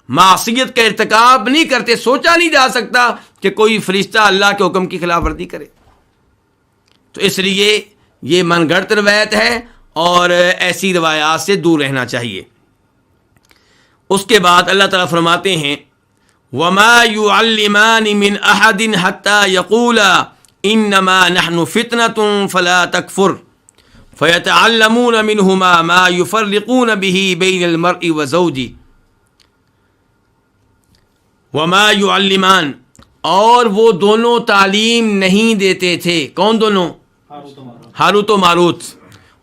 معصیت کا ارتکاب نہیں کرتے۔ سوچا نہیں جا سکتا کہ کوئی فرشتہ اللہ کے حکم کی خلاف ورزی کرے۔ تو اس لیے یہ من گھڑت روایت ہے اور ایسی روایات سے دور رہنا چاہیے۔ اس کے بعد اللہ تعالیٰ فرماتے ہیں وَمَا يُعَلِّمَانِ مِنْ أَحَدٍ حَتَّى يَقُولَا إِنَّمَا نَحْنُ فِتْنَةٌ فَلَا تَكْفُرْ فَيَتَعَلَّمُونَ مِنْهُمَا مَا يُفَرِّقُونَ بِهِ بَيْنَ الْمَرْءِ وَزَوْجِهِ۔ وَمَا يُعَلِّمَانِ، اور وہ دونوں تعلیم نہیں دیتے تھے۔ کون دونوں؟ ہاروت و ماروت۔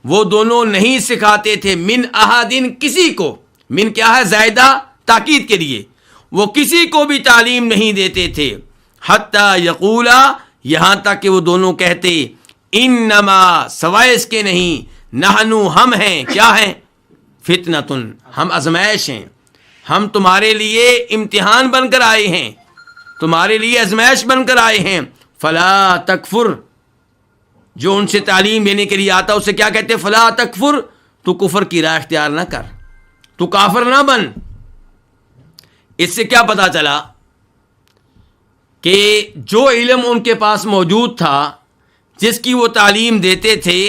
وہ دونوں نہیں سکھاتے تھے من احدن، کسی کو۔ من کیا ہے؟ زائدہ تاکید کے لیے۔ وہ کسی کو بھی تعلیم نہیں دیتے تھے حتی یقولا، یہاں تک کہ وہ دونوں کہتے انما، سوائے اس کے نہیں، نحنو، ہم ہیں، کیا ہیں؟ فتنتن، ہم آزمائش ہیں، ہم تمہارے لیے امتحان بن کر آئے ہیں، تمہارے لیے آزمائش بن کر آئے ہیں۔ فلا تکفر، جو ان سے تعلیم لینے کے لیے آتا اسے کیا کہتے ہیں؟ فلا تکفر، تو کفر کی راہ اختیار نہ کر، تو کافر نہ بن۔ اس سے کیا پتا چلا کہ جو علم ان کے پاس موجود تھا، جس کی وہ تعلیم دیتے تھے،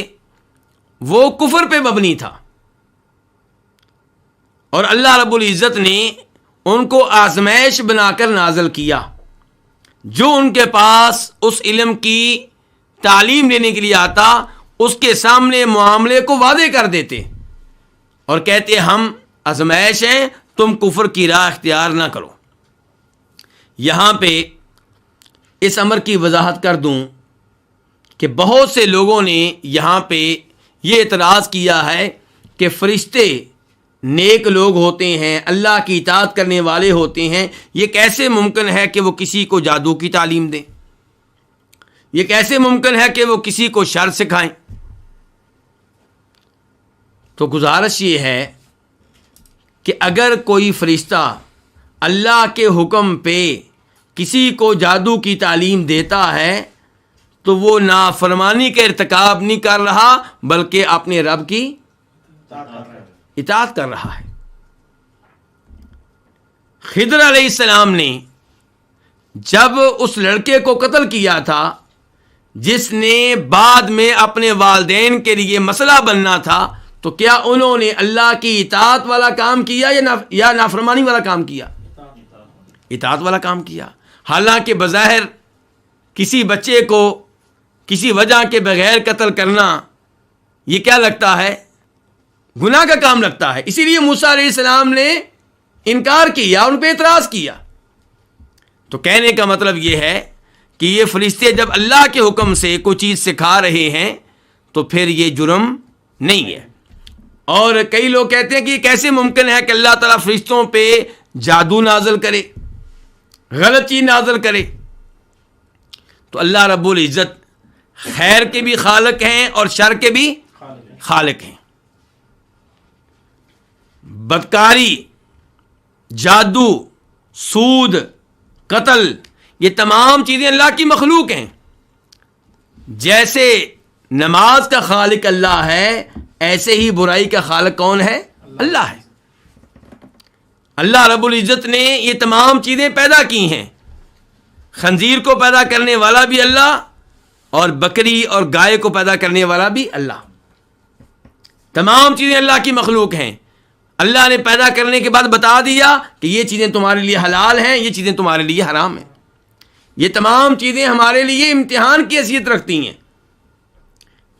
وہ کفر پہ مبنی تھا، اور اللہ رب العزت نے ان کو آزمائش بنا کر نازل کیا۔ جو ان کے پاس اس علم کی تعلیم لینے کے لیے آتا، اس کے سامنے معاملے کو واضح کر دیتے اور کہتے ہم آزمائش ہیں، تم کفر کی راہ اختیار نہ کرو۔ یہاں پہ اس امر کی وضاحت کر دوں کہ بہت سے لوگوں نے یہاں پہ یہ اعتراض کیا ہے کہ فرشتے نیک لوگ ہوتے ہیں، اللہ کی اطاعت کرنے والے ہوتے ہیں، یہ کیسے ممکن ہے کہ وہ کسی کو جادو کی تعلیم دیں؟ یہ کیسے ممکن ہے کہ وہ کسی کو شر سکھائیں؟ تو گزارش یہ ہے کہ اگر کوئی فرشتہ اللہ کے حکم پہ کسی کو جادو کی تعلیم دیتا ہے تو وہ نافرمانی کا ارتکاب نہیں کر رہا بلکہ اپنے رب کی اطاعت کر رہا ہے۔ خضر علیہ السلام نے جب اس لڑکے کو قتل کیا تھا جس نے بعد میں اپنے والدین کے لیے مسئلہ بننا تھا، تو کیا انہوں نے اللہ کی اطاعت والا کام کیا یا نافرمانی والا کام کیا؟ اطاعت والا کام کیا۔ حالانکہ بظاہر کسی بچے کو کسی وجہ کے بغیر قتل کرنا یہ کیا لگتا ہے؟ گناہ کا کام لگتا ہے۔ اسی لیے موسیٰ علیہ السلام نے انکار کیا، ان پہ اعتراض کیا۔ تو کہنے کا مطلب یہ ہے کہ یہ فرشتے جب اللہ کے حکم سے کوئی چیز سکھا رہے ہیں تو پھر یہ جرم نہیں ہے۔ اور کئی لوگ کہتے ہیں کہ یہ کیسے ممکن ہے کہ اللہ تعالیٰ فرشتوں پہ جادو نازل کرے، غلط چیز نازل کرے؟ تو اللہ رب العزت خیر کے بھی خالق ہیں اور شر کے بھی خالق ہیں. بدکاری، جادو، سود، قتل، یہ تمام چیزیں اللہ کی مخلوق ہیں. جیسے نماز کا خالق اللہ ہے، ایسے ہی برائی کا خالق کون ہے؟ اللہ ہے. اللہ رب العزت نے یہ تمام چیزیں پیدا کی ہیں. خنزیر کو پیدا کرنے والا بھی اللہ اور بکری اور گائے کو پیدا کرنے والا بھی اللہ. تمام چیزیں اللہ کی مخلوق ہیں. اللہ نے پیدا کرنے کے بعد بتا دیا کہ یہ چیزیں تمہارے لیے حلال ہیں، یہ چیزیں تمہارے لیے حرام ہیں. یہ تمام چیزیں ہمارے لیے امتحان کی حیثیت رکھتی ہیں.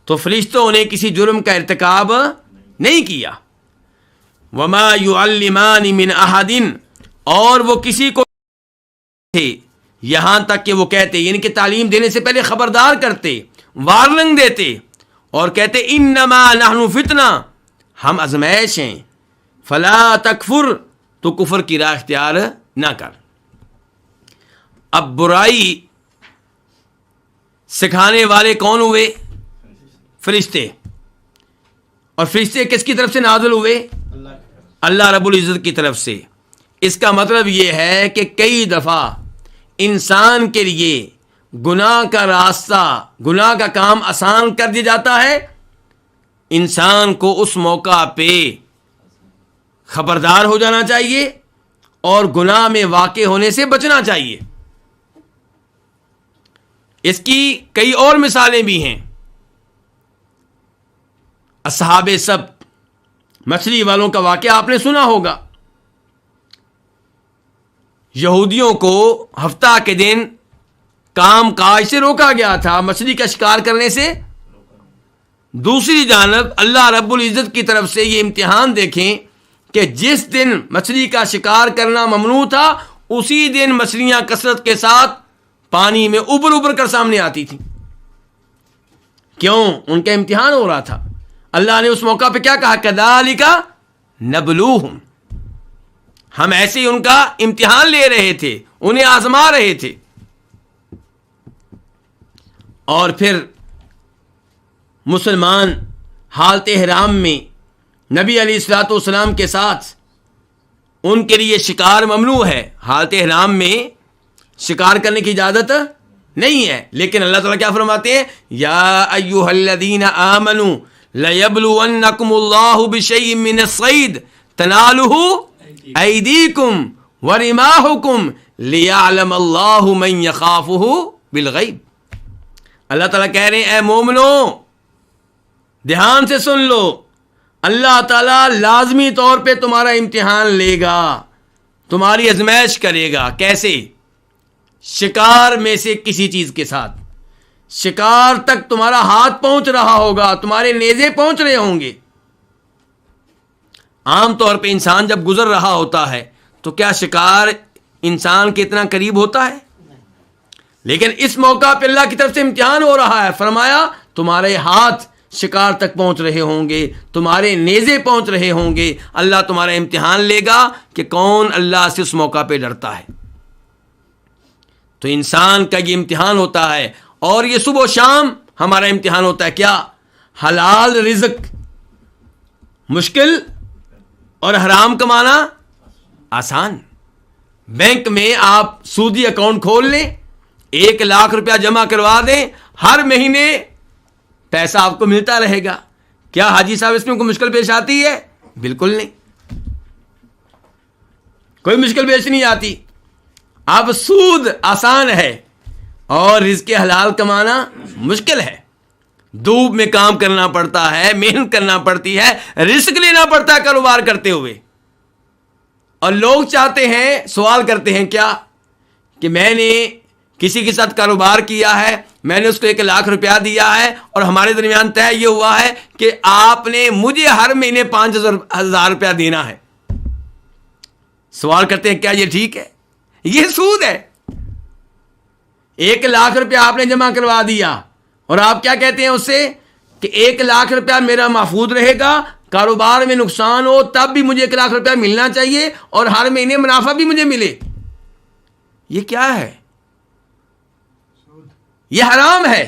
تو فرشتوں نے کسی جرم کا ارتکاب نہیں کیا. وما يعلمان من احد، اور وہ کسی کو تھے یہاں تک کہ وہ کہتے، یعنی کہ تعلیم دینے سے پہلے خبردار کرتے، وارننگ دیتے اور کہتے انما نحن فتنہ، ہم آزمائش ہیں. فلا تکفر، تو کفر کی راہ اختیار نہ کر. اب برائی سکھانے والے کون ہوئے؟ فرشتے. اور فرشتے کس کی طرف سے نازل ہوئے؟ اللہ رب العزت کی طرف سے. اس کا مطلب یہ ہے کہ کئی دفعہ انسان کے لیے گناہ کا راستہ، گناہ کا کام آسان کر دیا جاتا ہے. انسان کو اس موقع پہ خبردار ہو جانا چاہیے اور گناہ میں واقع ہونے سے بچنا چاہیے. اس کی کئی اور مثالیں بھی ہیں. اصحاب سبت، مچھلی والوں کا واقعہ آپ نے سنا ہوگا. یہودیوں کو ہفتہ کے دن کام کاج سے روکا گیا تھا، مچھلی کا شکار کرنے سے. دوسری جانب اللہ رب العزت کی طرف سے یہ امتحان دیکھیں کہ جس دن مچھلی کا شکار کرنا ممنوع تھا، اسی دن مچھلیاں کثرت کے ساتھ پانی میں ابر ابر کر سامنے آتی تھیں. کیوں؟ ان کا امتحان ہو رہا تھا. اللہ نے اس موقع پہ کیا کہا؟ کذالک نبلوہم، ہم ایسے ہی ان کا امتحان لے رہے تھے، انہیں آزما رہے تھے. اور پھر مسلمان حالت احرام میں نبی علیہ الصلوۃ والسلام کے ساتھ، ان کے لیے شکار ممنوع ہے. حالت احرام میں شکار کرنے کی اجازت نہیں ہے. لیکن اللہ تعالیٰ کیا فرماتے ہیں؟ یا ایھا الذین آمنوا لیبلونکم اللہ بشیء من الصید تنالہ ایدیکم ورماحکم لیعلم اللہ من یخافہ بالغیب. اللہ تعالیٰ کہہ رہے ہیں اے مومنو، دھیان سے سن لو، اللہ تعالیٰ لازمی طور پہ تمہارا امتحان لے گا، تمہاری آزمائش کرے گا. کیسے؟ شکار میں سے کسی چیز کے ساتھ. شکار تک تمہارا ہاتھ پہنچ رہا ہوگا، تمہارے نیزے پہنچ رہے ہوں گے. عام طور پہ انسان جب گزر رہا ہوتا ہے تو کیا شکار انسان کے اتنا قریب ہوتا ہے؟ لیکن اس موقع پہ اللہ کی طرف سے امتحان ہو رہا ہے. فرمایا تمہارے ہاتھ شکار تک پہنچ رہے ہوں گے، تمہارے نیزے پہنچ رہے ہوں گے. اللہ تمہارا امتحان لے گا کہ کون اللہ سے اس موقع پہ ڈرتا ہے. تو انسان کا یہ امتحان ہوتا ہے. اور یہ صبح و شام ہمارا امتحان ہوتا ہے. کیا؟ حلال رزق مشکل اور حرام کمانا آسان. بینک میں آپ سودی اکاؤنٹ کھول لیں، 1 لاکھ روپیہ جمع کروا دیں، ہر مہینے پیسہ آپ کو ملتا رہے گا. کیا حاجی صاحب اس میں کوئی مشکل پیش آتی ہے؟ بالکل نہیں، کوئی مشکل پیش نہیں آتی. اب سود آسان ہے اور رزق حلال کمانا مشکل ہے. دھوپ میں کام کرنا پڑتا ہے، محنت کرنا پڑتی ہے، رزق لینا پڑتا ہے کاروبار کرتے ہوئے. اور لوگ چاہتے ہیں، سوال کرتے ہیں کیا کہ میں نے کسی کے ساتھ کاروبار کیا ہے، میں نے اس کو 1 لاکھ روپیہ دیا ہے اور ہمارے درمیان طے یہ ہوا ہے کہ آپ نے مجھے ہر مہینے 5,000 روپیہ دینا ہے. سوال کرتے ہیں کیا یہ ٹھیک ہے؟ یہ سود ہے. 1 لاکھ روپیہ آپ نے جمع کروا دیا اور آپ کیا کہتے ہیں اس سے کہ 1 لاکھ روپیہ میرا محفوظ رہے گا، کاروبار میں نقصان ہو تب بھی مجھے 1 لاکھ روپیہ ملنا چاہیے اور ہر مہینے منافع بھی مجھے ملے. یہ کیا ہے؟ یہ حرام ہے.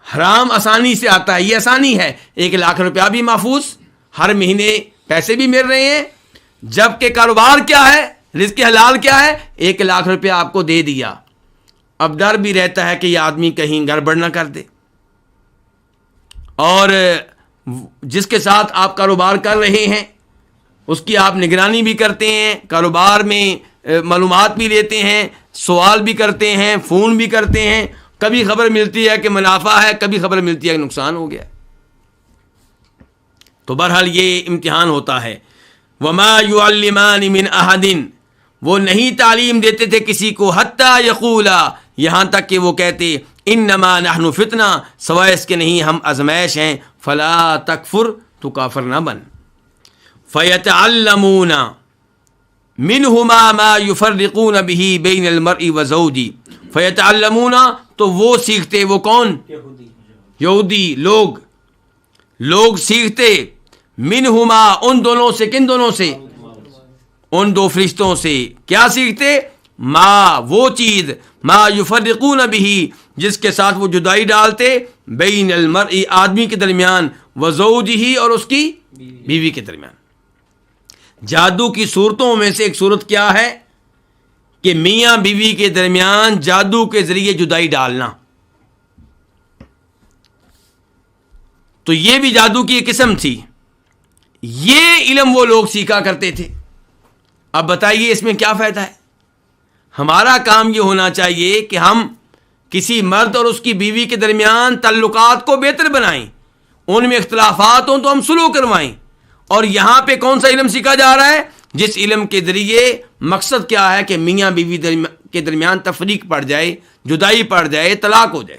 حرام آسانی سے آتا ہے, یہ آسانی ہے. 1,00,000 روپیہ بھی محفوظ, ہر مہینے پیسے بھی مل رہے ہیں, جبکہ کاروبار کیا ہے, رزق حلال کیا ہے, 1,00,000 روپیہ آپ کو دے دیا. اب ڈر بھی رہتا ہے کہ یہ آدمی کہیں گڑبڑ نہ کر دے, اور جس کے ساتھ آپ کاروبار کر رہے ہیں اس کی آپ نگرانی بھی کرتے ہیں, کاروبار میں معلومات بھی لیتے ہیں, سوال بھی کرتے ہیں, فون بھی کرتے ہیں. کبھی خبر ملتی ہے کہ منافع ہے, کبھی خبر ملتی ہے کہ نقصان ہو گیا. تو بہرحال یہ امتحان ہوتا ہے. وما يعلمان من احد, وہ نہیں تعلیم دیتے تھے کسی کو, حتی یقولا, یہاں تک کہ وہ کہتے انما نحن فتنہ, سوائے اس کے نہیں ہم آزمائش ہیں. فلا تکفر, تو کافر نہ بن. فیتعلمون منہما ما یفرقون به بین المرء وزوجہ. فیتعلمون, تو وہ سیکھتے, وہ کون؟ یہودی لوگ سیکھتے, منہما, ان دونوں سے. کن دونوں سے؟ ان دو فرشتوں سے. کیا سیکھتے؟ ما, وہ چیز, ما یفرقون به, جس کے ساتھ وہ جدائی ڈالتے, بین المرء, آدمی کے درمیان, وزوجہ, اور اس کی بیوی کے درمیان. جادو کی صورتوں میں سے ایک صورت کیا ہے کہ میاں بیوی کے درمیان جادو کے ذریعے جدائی ڈالنا. تو یہ بھی جادو کی ایک قسم تھی. یہ علم وہ لوگ سیکھا کرتے تھے. اب بتائیے اس میں کیا فائدہ ہے؟ ہمارا کام یہ ہونا چاہیے کہ ہم کسی مرد اور اس کی بیوی کے درمیان تعلقات کو بہتر بنائیں, ان میں اختلافات ہوں تو ہم صلح کروائیں. اور یہاں پہ کون سا علم سیکھا جا رہا ہے؟ جس علم کے ذریعے مقصد کیا ہے کہ میاں بیوی کے درمیان تفریق پڑ جائے, جدائی پڑ جائے, طلاق ہو جائے.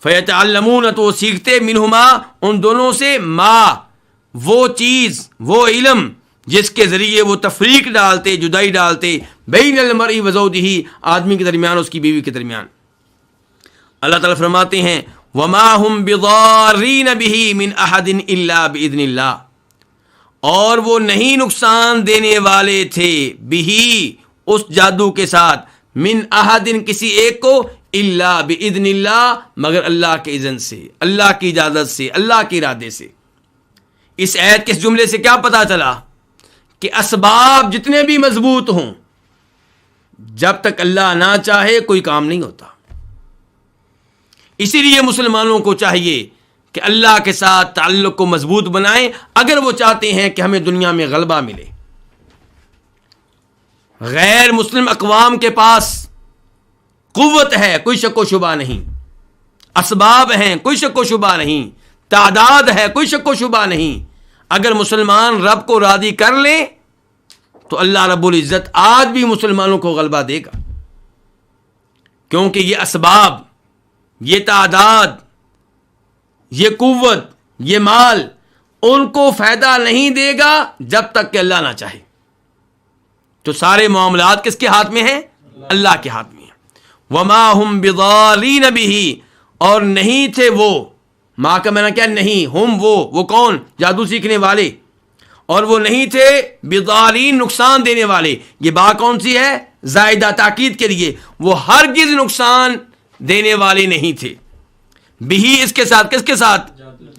فیتعلمون, تو وہ سیکھتے, منہما, ان دونوں سے, ما, وہ چیز, وہ علم جس کے ذریعے وہ تفریق ڈالتے, جدائی ڈالتے, بین المرء وزوجہ, آدمی کے درمیان, اس کی بیوی کے درمیان. اللہ تعالیٰ فرماتے ہیں وما هم بضارین بہ من احد الا باذن اللہ, اور وہ نہیں نقصان دینے والے تھے, بہی, اس جادو کے ساتھ, من احد, کسی ایک کو, الا باذن اللہ, مگر اللہ کے اذن سے, اللہ کی اجازت سے, اللہ کے ارادے سے. اس آیت کے جملے سے کیا پتہ چلا کہ اسباب جتنے بھی مضبوط ہوں, جب تک اللہ نہ چاہے کوئی کام نہیں ہوتا. اسی لیے مسلمانوں کو چاہیے کہ اللہ کے ساتھ تعلق کو مضبوط بنائیں اگر وہ چاہتے ہیں کہ ہمیں دنیا میں غلبہ ملے. غیر مسلم اقوام کے پاس قوت ہے, کوئی شک و شبہ نہیں, اسباب ہیں, کوئی شک و شبہ نہیں, تعداد ہے, کوئی شک و شبہ نہیں. اگر مسلمان رب کو راضی کر لیں تو اللہ رب العزت آج بھی مسلمانوں کو غلبہ دے گا, کیونکہ یہ اسباب, یہ تعداد, یہ قوت, یہ مال ان کو فائدہ نہیں دے گا جب تک کہ اللہ نہ چاہے. تو سارے معاملات کس کے ہاتھ میں ہیں؟ اللہ کے ہاتھ میں ہیں. وما ہم بضارین بہ, اور نہیں تھے وہ, ماں کا معنی کیا؟ نہیں, ہم وہ کون؟ جادو سیکھنے والے, اور وہ نہیں تھے بضارین, نقصان دینے والے. یہ با کون سی ہے؟ زائدہ, تاکید کے لیے. وہ ہرگز نقصان دینے والے نہیں تھے. بہی, اس کے ساتھ, کس کے ساتھ؟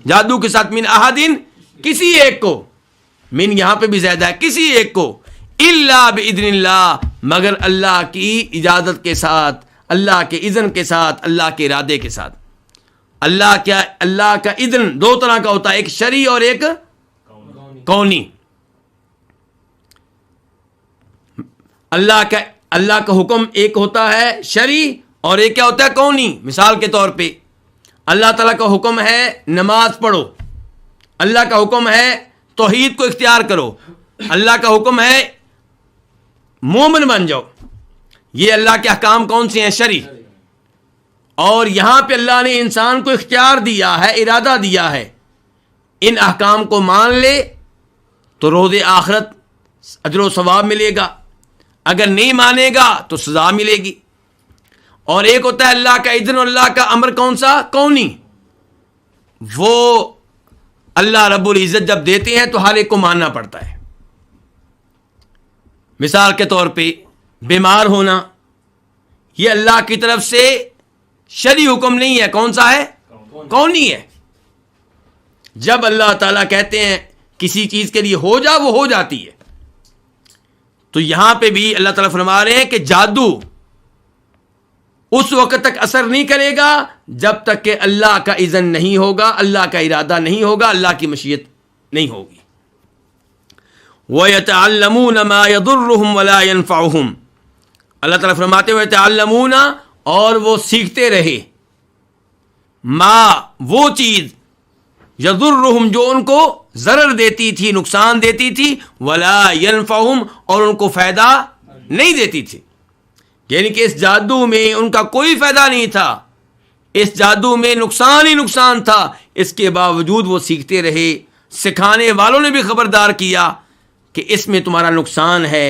جادو کے ساتھ. من احدن, کسی ایک کو, من یہاں پہ بھی زیادہ ہے, کسی ایک کو, الا باذن اللہ, مگر اللہ کی اجازت کے ساتھ, اللہ کے اذن کے ساتھ, اللہ کے ارادے کے ساتھ. اللہ کا اذن دو طرح کا ہوتا ہے, ایک شرعی اور ایک کونی. اللہ کا حکم ایک ہوتا ہے شرعی اور ایک کیا ہوتا ہے؟ کونی. مثال کے طور پہ اللہ تعالیٰ کا حکم ہے نماز پڑھو, اللہ کا حکم ہے توحید کو اختیار کرو, اللہ کا حکم ہے مومن بن جاؤ. یہ اللہ کے احکام کون سے ہیں؟ شرعی. اور یہاں پہ اللہ نے انسان کو اختیار دیا ہے, ارادہ دیا ہے, ان احکام کو مان لے تو روز آخرت اجر و ثواب ملے گا, اگر نہیں مانے گا تو سزا ملے گی. اور ایک ہوتا ہے اللہ کا اذن اور اللہ کا امر, کون سا؟ کونی. وہ اللہ رب العزت جب دیتے ہیں تو ہر ایک کو ماننا پڑتا ہے. مثال کے طور پہ بیمار ہونا, یہ اللہ کی طرف سے شرعی حکم نہیں ہے. کون سا ہے؟ کونی ہے. جب اللہ تعالیٰ کہتے ہیں کسی چیز کے لیے ہو جا، وہ ہو جاتی ہے. تو یہاں پہ بھی اللہ تعالیٰ فرما رہے ہیں کہ جادو اس وقت تک اثر نہیں کرے گا جب تک کہ اللہ کا اذن نہیں ہوگا، اللہ کا ارادہ نہیں ہوگا، اللہ کی مشیت نہیں ہوگی. وَيَتَعَلَّمُونَ مَا يَضُرُّهُمْ وَلَا يَنفَعُهُمْ. اللہ تعالیٰ فرماتے ہوئے يَتَعَلَّمُونَ، اور وہ سیکھتے رہے، ما وہ چیز، یضرہم جو ان کو ضرر دیتی تھی، نقصان دیتی تھی، ولا ینفعہم اور ان کو فائدہ نہیں دیتی تھی. یعنی کہ اس جادو میں ان کا کوئی فائدہ نہیں تھا، اس جادو میں نقصان ہی نقصان تھا. اس کے باوجود وہ سیکھتے رہے. سکھانے والوں نے بھی خبردار کیا کہ اس میں تمہارا نقصان ہے،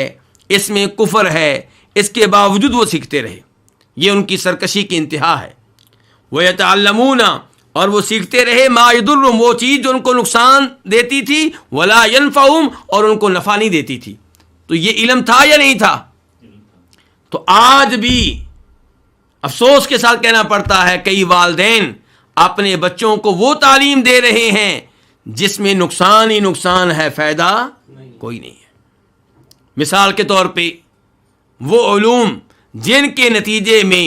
اس میں کفر ہے، اس کے باوجود وہ سیکھتے رہے. یہ ان کی سرکشی کی انتہا ہے. وَيَتَعَلَّمُونَ اور وہ سیکھتے رہے، ما یضرہم وہ چیز جو ان کو نقصان دیتی تھی، ولا ینفعہم اور ان کو نفع نہیں دیتی تھی. تو یہ علم تھا یا نہیں تھا؟ تو آج بھی افسوس کے ساتھ کہنا پڑتا ہے کئی والدین اپنے بچوں کو وہ تعلیم دے رہے ہیں جس میں نقصان ہی نقصان ہے، فائدہ کوئی نہیں ہے. مثال کے طور پہ وہ علوم جن کے نتیجے میں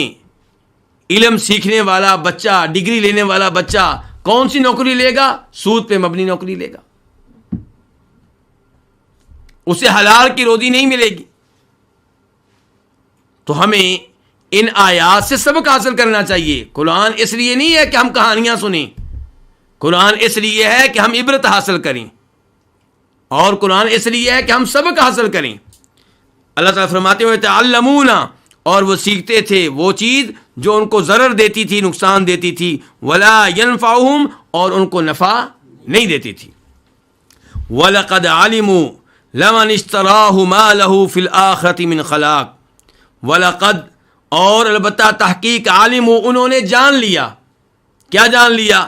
علم سیکھنے والا بچہ، ڈگری لینے والا بچہ کون سی نوکری لے گا؟ سود پہ مبنی نوکری لے گا. اسے حلال کی روزی نہیں ملے گی. تو ہمیں ان آیات سے سبق حاصل کرنا چاہیے. قرآن اس لیے نہیں ہے کہ ہم کہانیاں سنیں، قرآن اس لیے ہے کہ ہم عبرت حاصل کریں، اور قرآن اس لیے ہے کہ ہم سبق حاصل کریں. اللہ تعالیٰ فرماتے ہوئے تعلمون اور وہ سیکھتے تھے وہ چیز جو ان کو ضرر دیتی تھی، نقصان دیتی تھی، ولا ینفعہم اور ان کو نفع نہیں دیتی تھی. وَلَقَدْ عَلِمُوا لَمَنِ اشْتَرَاهُ مَا لَهُ فِي الْآخِرَةِ مِنْ خَلَاقٍ. وَلَقَدْ اور البتہ تحقیق عالموا انہوں نے جان لیا. کیا جان لیا؟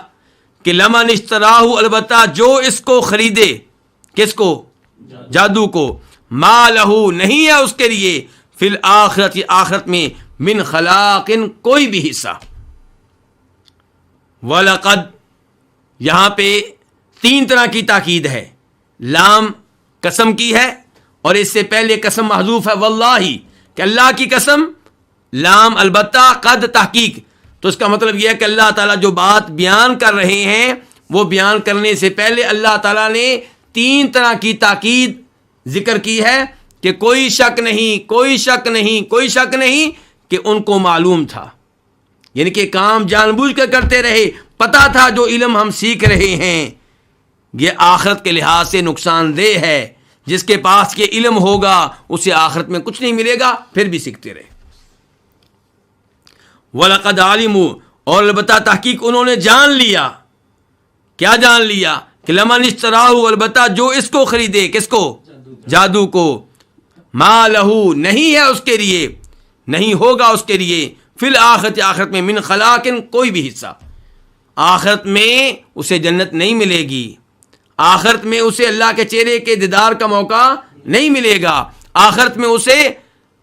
کہ لمن اشتراہ البتہ جو اس کو خریدے، کس کو؟ جادو کو، ما لہو نہیں ہے اس کے لیے، فی الآخرت آخرت میں، من خلاق کوئی بھی حصہ. وَلَقَدْ یہاں پہ تین طرح کی تاکید ہے. لام قسم کی ہے، اور اس سے پہلے قسم محذوف ہے، واللہ کہ اللہ کی قسم. لام البتہ، قد تحقیق. تو اس کا مطلب یہ ہے کہ اللہ تعالیٰ جو بات بیان کر رہے ہیں وہ بیان کرنے سے پہلے اللہ تعالیٰ نے تین طرح کی تاکید ذکر کی ہے کہ کوئی شک نہیں، کوئی شک نہیں، کوئی شک نہیں کہ ان کو معلوم تھا. یعنی کہ کام جان بوجھ کر کرتے رہے، پتہ تھا جو علم ہم سیکھ رہے ہیں یہ آخرت کے لحاظ سے نقصان دہ ہے. جس کے پاس یہ علم ہوگا اسے آخرت میں کچھ نہیں ملے گا، پھر بھی سیکھتے رہے. وَلَقَدْ عَلِمُوا اور البتہ تحقیق انہوں نے جان لیا. کیا جان لیا؟ کہ لمن اشتراہ البتہ جو اس کو خریدے، کس کو؟ جادو کو، ما لہو نہیں ہے اس کے لیے، نہیں ہوگا اس کے لیے، فی الآخرت آخرت میں، من خلاق کوئی بھی حصہ. آخرت میں اسے جنت نہیں ملے گی، آخرت میں اسے اللہ کے چہرے کے دیدار کا موقع نہیں ملے گا، آخرت میں اسے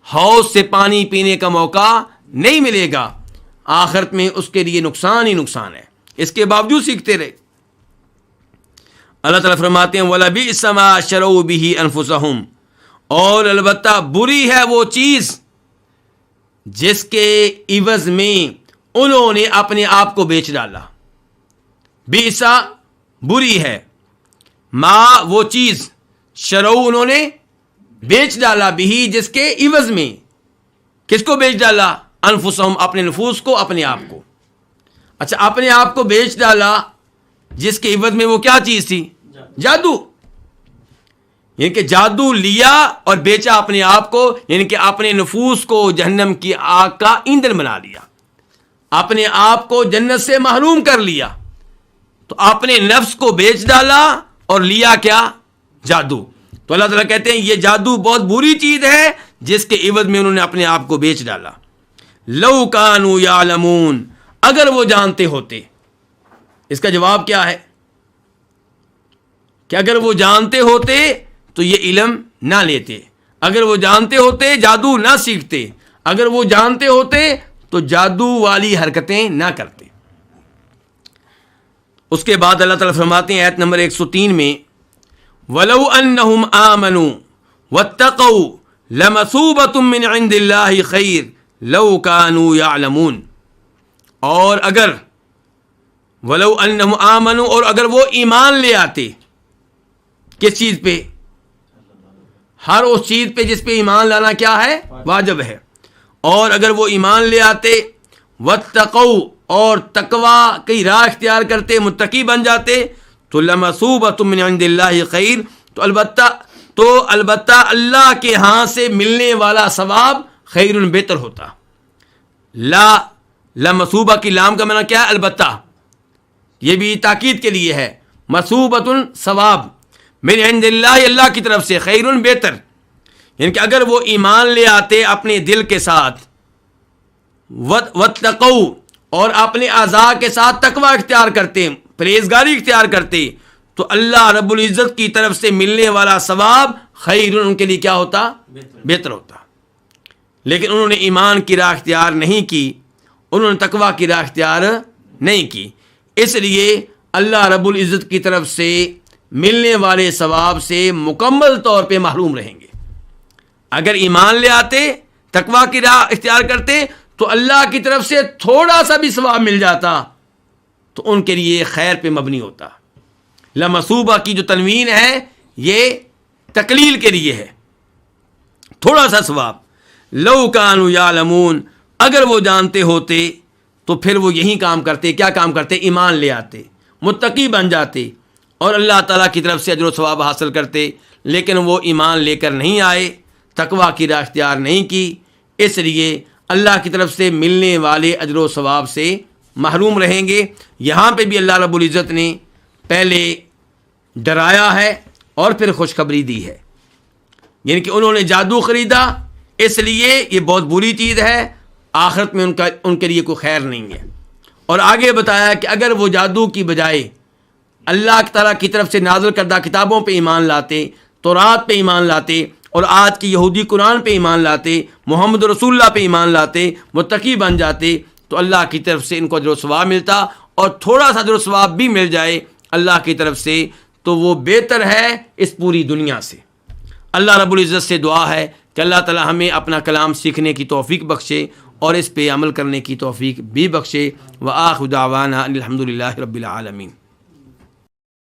حوض سے پانی پینے کا موقع نہیں ملے گا، آخرت میں اس کے لیے نقصان ہی نقصان ہے. اس کے باوجود سیکھتے رہے. اللہ تعالیٰ فرماتے ہیں وَلَبِئْسَ مَا شَرَوْا بِهِ أَنفُسَهُمْ اور البتہ بری ہے وہ چیز جس کے عوض میں انہوں نے اپنے آپ کو بیچ ڈالا. بئسا بری ہے، ما وہ چیز، شرو انہوں نے بیچ ڈالا، بھی جس کے عوض میں. کس کو بیچ ڈالا؟ انفسہم اپنے نفوس کو، اپنے آپ کو. اچھا، اپنے آپ کو بیچ ڈالا جس کے عوض میں وہ کیا چیز تھی؟ جادو. یعنی کہ جادو لیا اور بیچا اپنے آپ کو، یعنی کہ اپنے نفوس کو جہنم کی آگ کا ایندھن بنا لیا، اپنے آپ کو جنت سے محروم کر لیا. تو اپنے نفس کو بیچ ڈالا اور لیا کیا؟ جادو. تو اللہ تعالیٰ کہتے ہیں یہ جادو بہت بری چیز ہے جس کے عوض میں انہوں نے اپنے آپ کو بیچ ڈالا. لو کانوا یعلمون اگر وہ جانتے ہوتے. اس کا جواب کیا ہے؟ کہ اگر وہ جانتے ہوتے تو یہ علم نہ لیتے، اگر وہ جانتے ہوتے جادو نہ سیکھتے، اگر وہ جانتے ہوتے تو جادو والی حرکتیں نہ کرتے۔ اس کے بعد اللہ تعالیٰ فرماتے ہیں آیت نمبر 103 میں وَلَوْ أَنَّهُمْ آمَنُوا وَاتَّقَوْا لَمَثُوبَةٌ مِّنْ عِنْدِ اللَّهِ خَيْرٌ لَوْ كَانُوا يَعْلَمُونَ، اور اگر وَلَوْ أَنَّهُمْ آمَنُوا، اور اگر وہ ایمان لے آتے، کس چیز پہ؟ ہر اس چیز پہ جس پہ ایمان لانا کیا ہے؟ واجب ہے۔ اور اگر وہ ایمان لے آتے، واتقوا، اور تقوی کی راہ اختیار کرتے، متقی بن جاتے، تو لمثوبۃ من عند اللہ خیر، تو البتہ اللہ کے ہاں سے ملنے والا ثواب خیر، بہتر ہوتا۔ لمثوبہ کی لام کا معنی کیا ہے؟ البتہ، یہ بھی تاکید کے لیے ہے۔ مثوبۃ ثواب، من عند اللہ، اللہ کی طرف سے، خیر بہتر، یعنی کہ اگر وہ ایمان لے آتے اپنے دل کے ساتھ، واتقوا، اور اپنے اعضاء کے ساتھ تقوی اختیار کرتے، پرہیزگاری اختیار کرتے، تو اللہ رب العزت کی طرف سے ملنے والا ثواب خیر، ان کے لیے کیا ہوتا؟ بہتر ہوتا۔ لیکن انہوں نے ایمان کی راہ اختیار نہیں کی، انہوں نے تقوی کی راہ اختیار نہیں کی، اس لیے اللہ رب العزت کی طرف سے ملنے والے ثواب سے مکمل طور پہ محروم رہیں گے۔ اگر ایمان لے آتے، تقوی کی راہ اختیار کرتے، تو اللہ کی طرف سے تھوڑا سا بھی ثواب مل جاتا تو ان کے لیے خیر پہ مبنی ہوتا۔ لمثوبہ کی جو تنوین ہے یہ تقلیل کے لیے ہے، تھوڑا سا ثواب۔ لو کانوا یعلمون، اگر وہ جانتے ہوتے تو پھر وہ یہی کام کرتے۔ کیا کام کرتے؟ ایمان لے آتے، متقی بن جاتے، اور اللہ تعالیٰ کی طرف سے اجر و ثواب حاصل کرتے۔ لیکن وہ ایمان لے کر نہیں آئے، تقوی کی راہ اختیار نہیں کی، اس لیے اللہ کی طرف سے ملنے والے اجر و ثواب سے محروم رہیں گے۔ یہاں پہ بھی اللہ رب العزت نے پہلے ڈرایا ہے اور پھر خوشخبری دی ہے، یعنی کہ انہوں نے جادو خریدا، اس لیے یہ بہت بری چیز ہے، آخرت میں ان کے لیے کوئی خیر نہیں ہے۔ اور آگے بتایا کہ اگر وہ جادو کی بجائے اللہ تعالیٰ کی طرف سے نازل کردہ کتابوں پہ ایمان لاتے، تورات پہ ایمان لاتے، اور آج کی یہودی قرآن پہ ایمان لاتے، محمد رسول اللہ پہ ایمان لاتے، متقی بن جاتے، تو اللہ کی طرف سے ان کو اجر و ثواب ملتا، اور تھوڑا سا اجر و ثواب بھی مل جائے اللہ کی طرف سے تو وہ بہتر ہے اس پوری دنیا سے۔ اللہ رب العزت سے دعا ہے کہ اللہ تعالی ہمیں اپنا کلام سیکھنے کی توفیق بخشے اور اس پہ عمل کرنے کی توفیق بھی بخشے۔ وآخر دعوانا الحمد للہ رب العالمین۔